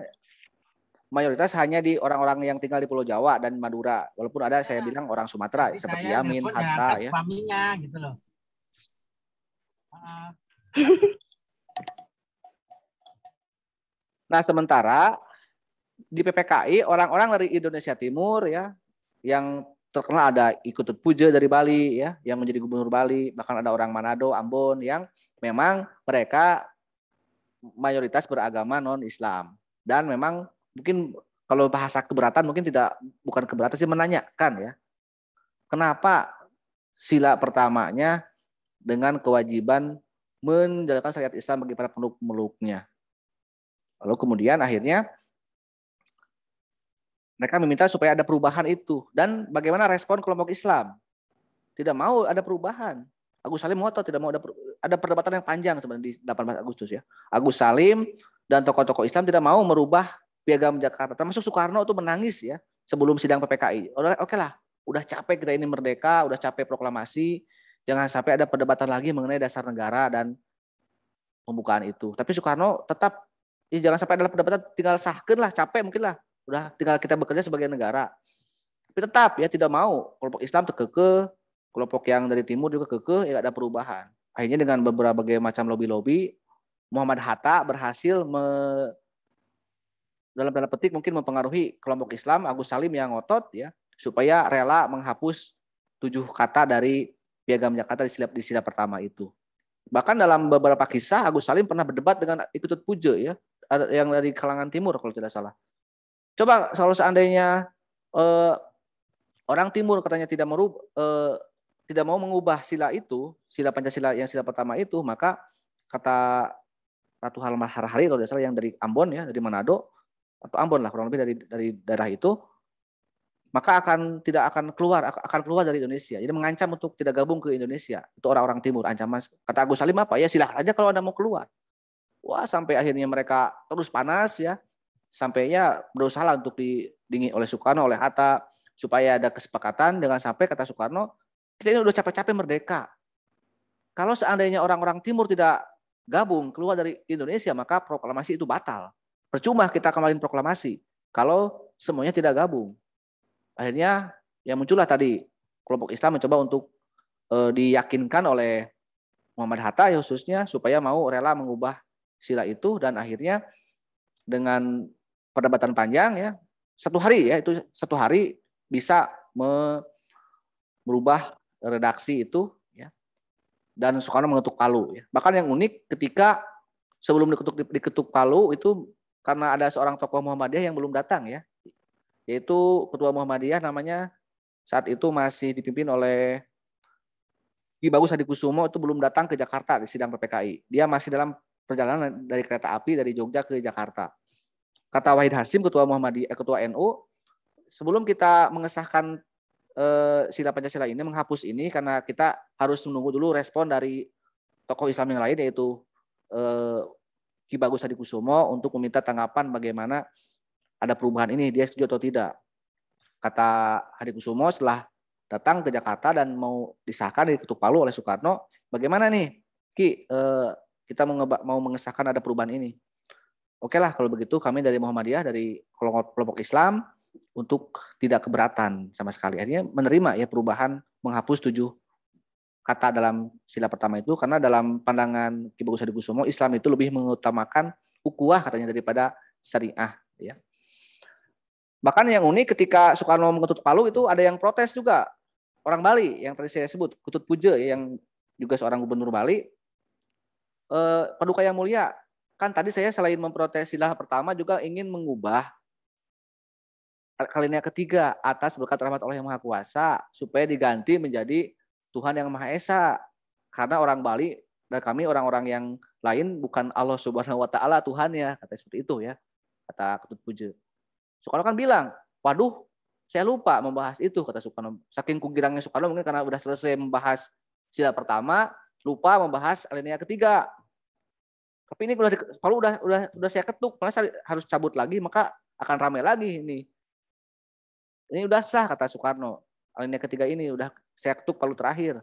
mayoritas hanya di orang-orang yang tinggal di Pulau Jawa dan Madura. Walaupun ada saya bilang orang Sumatera seperti Yamin, Hatta ya. Suaminya gitu loh. Nah sementara di PPKI orang-orang dari Indonesia Timur ya yang terkenal ada Ikutut Puja dari Bali ya yang menjadi gubernur Bali, bahkan ada orang Manado, Ambon yang memang mereka mayoritas beragama non-Islam dan memang mungkin kalau bahasa keberatan mungkin bukan keberatan sih menanyakan ya kenapa sila pertamanya dengan kewajiban menjalankan syariat Islam bagi para penduduk-penduduknya. Lalu kemudian akhirnya mereka meminta supaya ada perubahan itu. Dan bagaimana respon kelompok Islam? Tidak mau ada perubahan. Agus Salim ngotot tidak mau ada perdebatan yang panjang sebenarnya di 18 Agustus ya. Agus Salim dan tokoh-tokoh Islam tidak mau merubah Piagam Jakarta. Termasuk Soekarno itu menangis ya sebelum sidang PPKI. Oke lah, udah capek kita ini merdeka, udah capek proklamasi. Jangan sampai ada perdebatan lagi mengenai dasar negara dan pembukaan itu. Tapi Soekarno tetap jangan sampai ada perdebatan, tinggal sahkeun lah, capek mungkin lah. Udah tinggal kita bekerja sebagai negara. Tapi tetap ya tidak mau kelompok Islam kekeh, kelompok yang dari timur juga kekeh, ya ada perubahan. Akhirnya dengan berbagai macam lobby-lobby, Muhammad Hatta berhasil dalam tanda petik mungkin mempengaruhi kelompok Islam, Agus Salim yang ngotot ya, supaya rela menghapus 7 kata dari Piagam Jakarta di sila pertama itu. Bahkan dalam beberapa kisah Agus Salim pernah berdebat dengan Iketut Puja ya, yang dari kalangan timur kalau tidak salah. Coba kalau seandainya orang timur katanya tidak mau mengubah sila itu, sila Pancasila yang sila pertama itu, maka kata Ratu Halmar Harahari kalau tidak salah yang dari Ambon ya, dari Manado atau Ambon lah kurang lebih dari daerah itu, maka akan keluar dari Indonesia. Jadi mengancam untuk tidak gabung ke Indonesia. Itu orang-orang timur ancaman. Kata Agus Salim apa? Ya silahkan aja kalau Anda mau keluar. Wah, sampai akhirnya mereka terus panas ya. Sampainya berusaha untuk didingin oleh Soekarno, oleh Hatta supaya ada kesepakatan dengan sampai kata Soekarno, kita ini udah capek-capek merdeka. Kalau seandainya orang-orang timur tidak gabung keluar dari Indonesia, maka proklamasi itu batal. Percuma kita kemarin proklamasi kalau semuanya tidak gabung. Akhirnya yang muncullah tadi kelompok Islam mencoba untuk diyakinkan oleh Muhammad Hatta ya khususnya supaya mau rela mengubah sila itu, dan akhirnya dengan perdebatan panjang ya satu hari bisa merubah redaksi itu ya, dan Soekarno mengetuk palu ya. Bahkan yang unik ketika sebelum diketuk palu itu karena ada seorang tokoh Muhammadiyah yang belum datang ya, yaitu ketua Muhammadiyah namanya saat itu masih dipimpin oleh Ki Bagus Hadikusumo, itu belum datang ke Jakarta di sidang PPKI. Dia masih dalam perjalanan dari kereta api dari Jogja ke Jakarta. Kata Wahid Hasim, ketua Muhammadiyah, ketua NU, sebelum kita mengesahkan sila Pancasila ini, menghapus ini, karena kita harus menunggu dulu respon dari tokoh Islam yang lain, yaitu Ki Bagus Hadikusumo untuk meminta tanggapan bagaimana ada perubahan ini, dia setuju atau tidak. Kata Hadikusumo setelah datang ke Jakarta dan mau disahkan diketuk palu oleh Soekarno, bagaimana nih Ki, kita mau mengesahkan ada perubahan ini. Oke lah kalau begitu kami dari Muhammadiyah, dari kelompok Islam untuk tidak keberatan sama sekali. Akhirnya menerima ya perubahan menghapus 7 kata dalam sila pertama itu, karena dalam pandangan Ki Bagus Hadikusumo Islam itu lebih mengutamakan ukhuwah katanya daripada syariah ya. Bahkan yang unik ketika Soekarno mengetuk palu itu ada yang protes juga. Orang Bali yang tadi saya sebut, Ketut Puja yang juga seorang gubernur Bali. Paduka yang mulia, kan tadi saya selain memprotes sila pertama juga ingin mengubah alinea ketiga atas berkat rahmat Allah yang Maha Kuasa supaya diganti menjadi Tuhan yang Maha Esa. Karena orang Bali dan kami orang-orang yang lain bukan Allah Subhanahu wa taala Tuhannya, kata seperti itu ya. Kata Ketut Puja. Soekarno kan bilang, "Waduh, saya lupa membahas itu," kata Soekarno. Saking kugirangnya Soekarno mungkin karena udah selesai membahas sila pertama, lupa membahas alinea ketiga. Tapi ini kalau udah saya ketuk, malah saya harus cabut lagi, maka akan ramai lagi ini. Ini udah sah kata Soekarno. Alinea ketiga ini udah saya ketuk palu terakhir.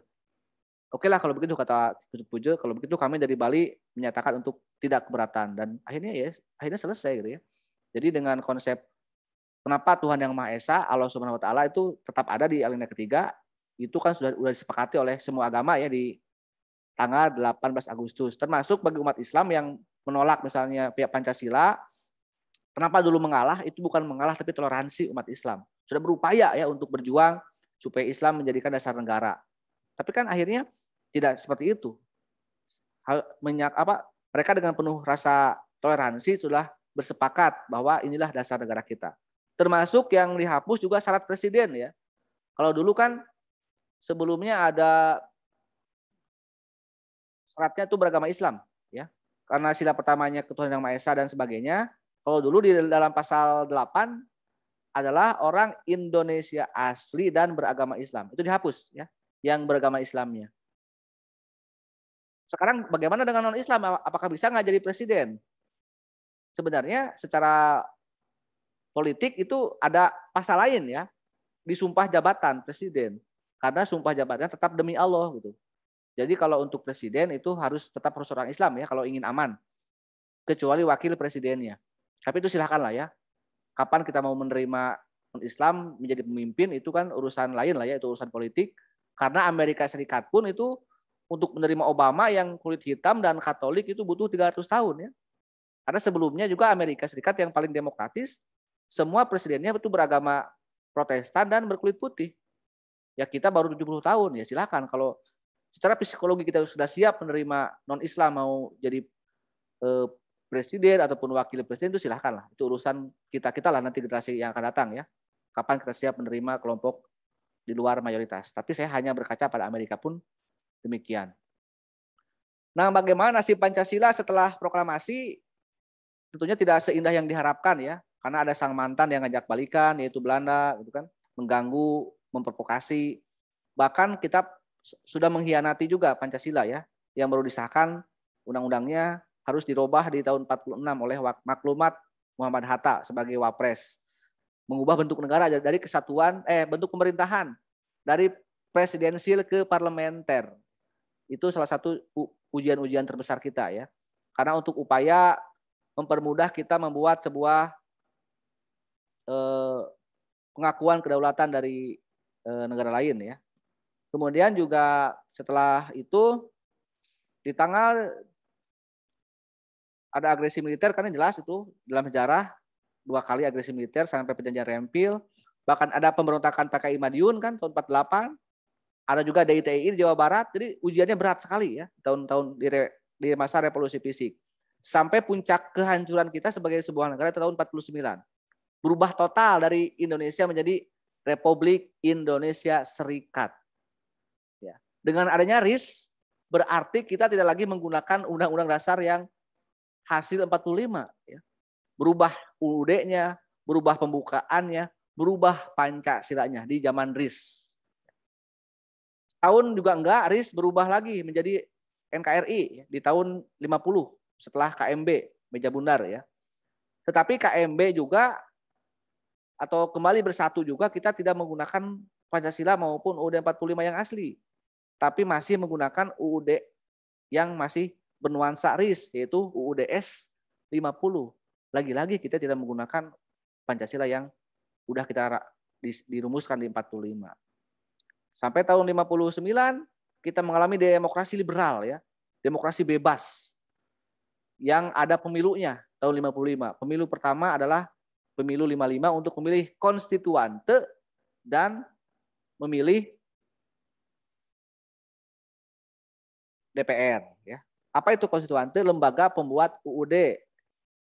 Oke lah kalau begitu kata Ketut Puja, kalau begitu kami dari Bali menyatakan untuk tidak keberatan, dan akhirnya selesai gitu ya. Jadi dengan konsep kenapa Tuhan yang Maha Esa, Allah Subhanahu wa taala itu tetap ada di alinea ketiga, itu kan sudah disepakati oleh semua agama ya di tanggal 18 Agustus. Termasuk bagi umat Islam yang menolak misalnya pihak Pancasila, kenapa dulu mengalah, itu bukan mengalah tapi toleransi umat Islam. Sudah berupaya ya untuk berjuang supaya Islam menjadikan dasar negara. Tapi kan akhirnya tidak seperti itu. Mereka dengan penuh rasa toleransi sudah bersepakat bahwa inilah dasar negara kita. Termasuk yang dihapus juga syarat presiden ya. Kalau dulu kan sebelumnya ada syaratnya itu beragama Islam ya. Karena sila pertamanya ketuhanan yang Maha Esa dan sebagainya. Kalau dulu di dalam pasal 8 adalah orang Indonesia asli dan beragama Islam. Itu dihapus ya, yang beragama Islamnya. Sekarang bagaimana dengan non-Islam? Apakah bisa nggak jadi presiden? Sebenarnya secara politik itu ada pasal lain ya, di sumpah jabatan presiden. Karena sumpah jabatan tetap demi Allah gitu. Jadi kalau untuk presiden itu harus tetap orang Islam ya kalau ingin aman. Kecuali wakil presidennya. Tapi itu silakanlah ya. Kapan kita mau menerima Islam menjadi pemimpin itu kan urusan lain lah ya, itu urusan politik. Karena Amerika Serikat pun itu untuk menerima Obama yang kulit hitam dan Katolik itu butuh 300 tahun ya. Karena sebelumnya juga Amerika Serikat yang paling demokratis, semua presidennya itu beragama Protestan dan berkulit putih. Ya kita baru 70 tahun ya silakan kalau secara psikologi kita sudah siap menerima non-Islam mau jadi presiden ataupun wakil presiden itu silahkan lah. Itu urusan kita lah nanti generasi yang akan datang ya. Kapan kita siap menerima kelompok di luar mayoritas. Tapi saya hanya berkaca pada Amerika pun demikian. Nah, bagaimana nasib Pancasila setelah proklamasi? Tentunya tidak seindah yang diharapkan ya. Karena ada sang mantan yang ngajak balikan, yaitu Belanda, gitu kan, mengganggu, memprovokasi. Bahkan kita sudah mengkhianati juga Pancasila ya, yang baru disahkan undang-undangnya harus dirubah di tahun 46 oleh maklumat Muhammad Hatta sebagai Wapres. Mengubah bentuk negara dari kesatuan, bentuk pemerintahan dari presidensil ke parlementer. Itu salah satu ujian-ujian terbesar kita ya. Karena untuk upaya mempermudah kita membuat sebuah pengakuan kedaulatan dari negara lain ya. Kemudian juga setelah itu di tanggal ada agresi militer karena jelas itu dalam sejarah 2 kali agresi militer sampai perjanjian Rempil, bahkan ada pemberontakan PKI Madiun kan tahun 48, ada juga DITI di Jawa Barat, jadi ujiannya berat sekali ya tahun-tahun di masa revolusi fisik. Sampai puncak kehancuran kita sebagai sebuah negara tahun 49. Berubah total dari Indonesia menjadi Republik Indonesia Serikat. Ya. Dengan adanya RIS, berarti kita tidak lagi menggunakan Undang-Undang Dasar yang hasil 45. Ya. Berubah UUD-nya, berubah pembukaannya, berubah Pancasilanya di zaman RIS. Tahun juga enggak, RIS berubah lagi menjadi NKRI di tahun 50 setelah KMB, Meja Bundar ya. Tetapi KMB juga atau kembali bersatu juga kita tidak menggunakan Pancasila maupun UUD 45 yang asli. Tapi masih menggunakan UUD yang masih bernuansa RIS yaitu UUDS 50. Lagi-lagi kita tidak menggunakan Pancasila yang udah kita dirumuskan di 45. Sampai tahun 59 kita mengalami demokrasi liberal ya, demokrasi bebas yang ada pemilunya tahun 55. Pemilu pertama adalah pemilu 55 untuk memilih konstituante dan memilih DPR ya. Apa itu konstituante? Lembaga pembuat UUD.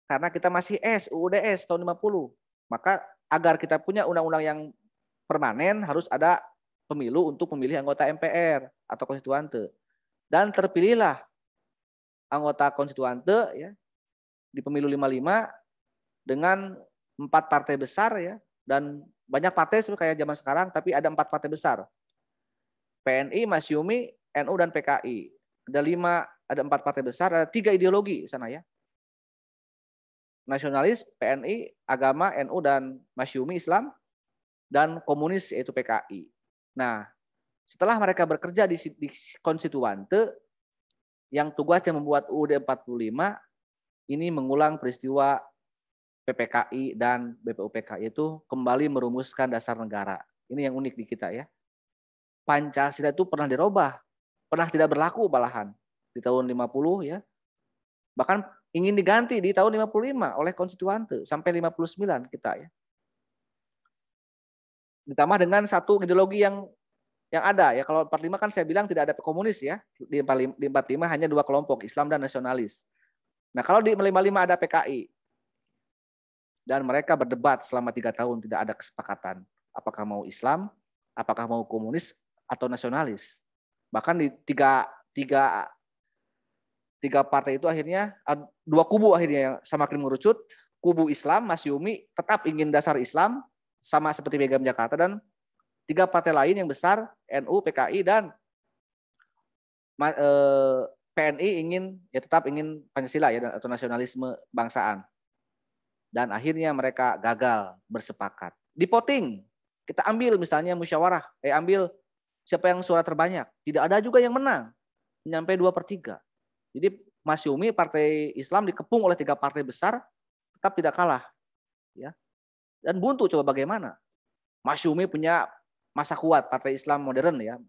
Karena kita masih UUDS tahun 50. Maka agar kita punya undang-undang yang permanen harus ada pemilu untuk memilih anggota MPR atau konstituante. Dan terpilihlah anggota konstituante ya di pemilu 55 dengan 4 partai besar ya, dan banyak partai kayak zaman sekarang, tapi ada 4 partai besar. PNI, Masyumi, NU dan PKI. Ada 4 partai besar, ada 3 ideologi di sana ya. Nasionalis, PNI, agama, NU dan Masyumi Islam, dan komunis yaitu PKI. Nah, setelah mereka bekerja di konstituante yang tugasnya membuat UUD 45, ini mengulang peristiwa PPKI dan BPUPKI itu kembali merumuskan dasar negara. Ini yang unik di kita ya. Pancasila itu pernah dirubah, pernah tidak berlaku malahan di tahun 50 ya. Bahkan ingin diganti di tahun 55 oleh konstituante sampai 59 kita ya. Ditambah dengan satu ideologi yang ada ya. Kalau 45 kan saya bilang tidak ada komunis ya. Di 45 hanya 2 kelompok, Islam dan nasionalis. Nah, kalau di 55 ada PKI. Dan mereka berdebat selama 3 tahun tidak ada kesepakatan. Apakah mau Islam, apakah mau komunis atau nasionalis. Bahkan di tiga partai itu akhirnya 2 kubu akhirnya yang semakin mengerucut. Kubu Islam, Masyumi tetap ingin dasar Islam sama seperti Piagam Jakarta, dan 3 partai lain yang besar NU, PKI dan PNI tetap ingin Pancasila ya atau nasionalisme bangsaan. Dan akhirnya mereka gagal bersepakat. Di voting kita ambil misalnya musyawarah, ambil siapa yang suara terbanyak. Tidak ada juga yang menang, sampai 2/3. Jadi Masyumi partai Islam dikepung oleh 3 partai besar tetap tidak kalah. Ya. Dan buntu coba bagaimana? Masyumi punya masa kuat Partai Islam Modern ya.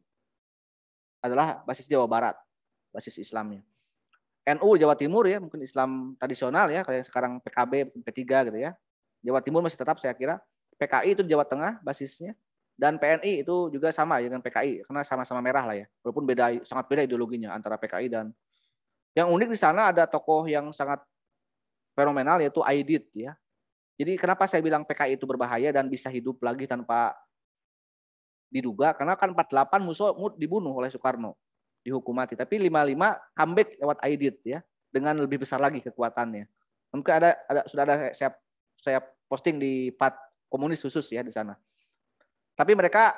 Adalah basis Jawa Barat, basis Islamnya. NU Jawa Timur ya, mungkin Islam tradisional ya, kayak sekarang PKB, P3 gitu ya. Jawa Timur masih tetap saya kira. PKI itu Jawa Tengah basisnya. Dan PNI itu juga sama ya dengan PKI, karena sama-sama merah lah ya. Walaupun sangat beda ideologinya antara PKI dan... Yang unik di sana ada tokoh yang sangat fenomenal yaitu Aidit ya. Jadi kenapa saya bilang PKI itu berbahaya dan bisa hidup lagi tanpa diduga? Karena kan 48 musuh dibunuh oleh Soekarno, dihukum mati. Tapi 55 comeback lewat Aidit ya, dengan lebih besar lagi kekuatannya. Mungkin sudah ada saya posting di pad komunis khusus ya di sana. Tapi mereka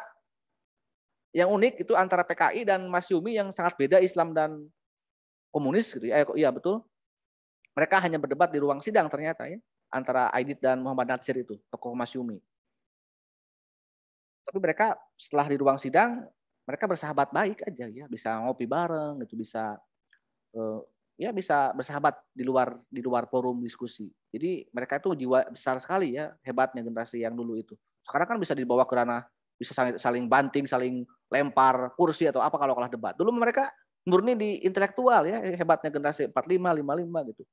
yang unik itu antara PKI dan Masyumi yang sangat beda Islam dan komunis gitu ya. Iya betul. Mereka hanya berdebat di ruang sidang ternyata ya, antara Aidit dan Muhammad Natsir itu, tokoh Masyumi. Tapi mereka setelah di ruang sidang, mereka bersahabat baik aja ya, bisa ngopi bareng, itu bisa ya bisa bersahabat di luar forum diskusi. Jadi mereka itu jiwa besar sekali ya, hebatnya generasi yang dulu itu. Sekarang kan bisa dibawa ke ranah, bisa saling banting, saling lempar kursi atau apa kalau kalah debat. Dulu mereka murni di intelektual ya, hebatnya generasi 45, 55 gitu.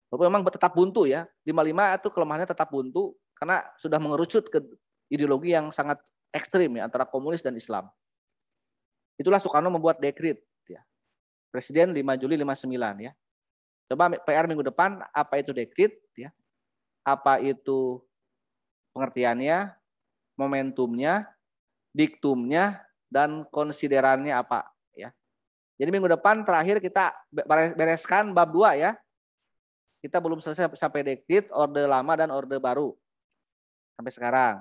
Walaupun memang tetap buntu ya, 55 itu kelemahannya tetap buntu karena sudah mengerucut ke ideologi yang sangat ekstrim ya, antara komunis dan Islam. Itulah Soekarno membuat dekret ya. Presiden 5 Juli 59 ya. Coba PR minggu depan apa itu dekret ya. Apa itu pengertiannya, momentumnya, diktumnya, dan konsiderannya apa ya. Jadi minggu depan terakhir kita bereskan bab 2 ya. Kita belum selesai sampai dekret, orde lama dan orde baru. Sampai sekarang.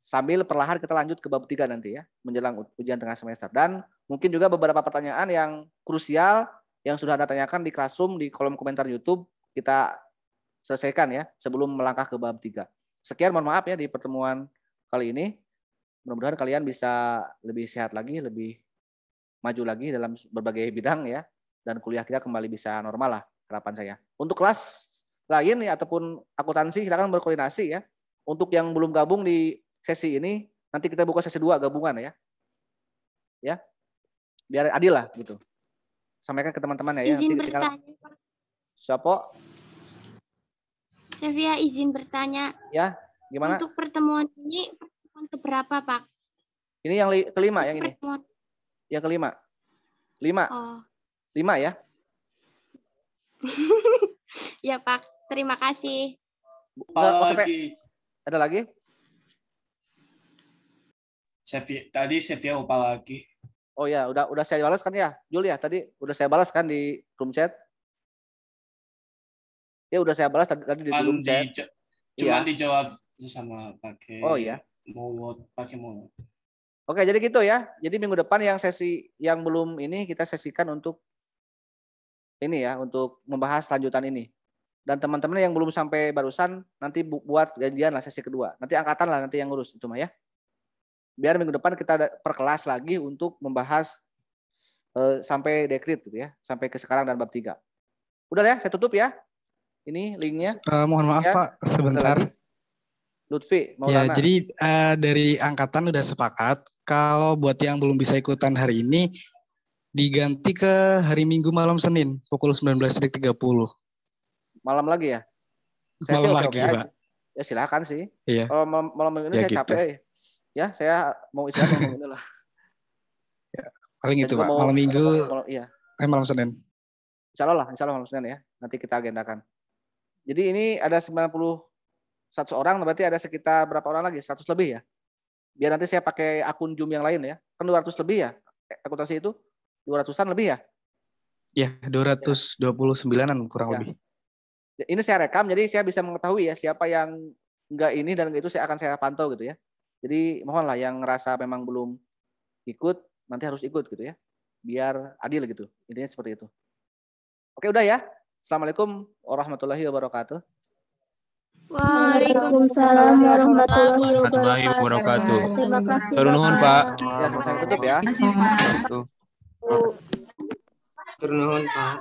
Sambil perlahan kita lanjut ke bab 3 nanti ya, menjelang ujian tengah semester. Dan mungkin juga beberapa pertanyaan yang krusial yang sudah Anda tanyakan di Classroom, di kolom komentar YouTube, kita selesaikan ya sebelum melangkah ke bab 3. Sekian, mohon maaf ya di pertemuan kali ini. Mudah-mudahan kalian bisa lebih sehat lagi, lebih maju lagi dalam berbagai bidang ya, dan kuliah kita kembali bisa normal lah, harapan saya. Untuk kelas lain ya ataupun akuntansi silakan berkoordinasi ya. Untuk yang belum gabung di sesi ini, nanti kita buka sesi 2 gabungan ya. Ya. Biar adil lah gitu. Sampaikan ke teman-teman ya. Izin nanti bertanya. Siapa? Sevia izin bertanya. Ya, gimana? Untuk pertemuan ini pertemuan keberapa, Pak? Ini yang kelima yang ini. Pertemuan. Yang kelima. 5. Oh. 5 ya. Ya, Pak. Terima kasih. Ada lagi? Tadi Sevia lupa lagi. Oh ya, udah saya balas kan ya, Jul ya, tadi udah saya balas kan di room chat. Ya udah saya balas tadi di room chat. Cuma dijawab sama pakai mulut, pakai mulut. Oke, jadi gitu ya. Jadi minggu depan yang sesi yang belum ini kita sesikan untuk ini ya, untuk membahas lanjutan ini. Dan teman-teman yang belum sampai barusan nanti buat janjian lah sesi kedua. Nanti angkatan lah nanti yang ngurus itu mah ya. Biar minggu depan kita perkelas lagi untuk membahas sampai dekret gitu ya, sampai ke sekarang dan bab 3. Udah ya, saya tutup ya. Ini linknya. Mohon maaf ya, Pak, sebentar. Lutfi, ya, jadi dari angkatan udah sepakat kalau buat yang belum bisa ikutan hari ini diganti ke hari Minggu malam Senin pukul 19.30. Malam lagi ya? Malam lagi, Pak. Ya silakan sih. Iya. Kalau malam ini ya saya gitu. Capek. Ya, saya mau istirahat malam ini lah. Ya, paling itu, Pak. Malam Minggu, iya. Malam Senin. Insya Allah malam Senin ya. Nanti kita agendakan. Jadi ini ada 91 orang, berarti ada sekitar berapa orang lagi? 100 lebih ya? Biar nanti saya pakai akun Zoom yang lain ya. Kan 200 lebih ya? Akuntansi itu? 200-an lebih ya? Ya, 229-an kurang lebih. Ini saya rekam, jadi saya bisa mengetahui ya siapa yang enggak ini dan itu saya akan saya pantau gitu ya. Jadi mohonlah yang ngerasa memang belum ikut, nanti harus ikut gitu ya. Biar adil gitu. Intinya seperti itu. Oke, udah ya. Assalamualaikum warahmatullahi wabarakatuh. Waalaikumsalam warahmatullahi wabarakatuh. Terima kasih. Turun nuhun, Pak. Ya, saya tutup ya. Turun nuhun, Pak.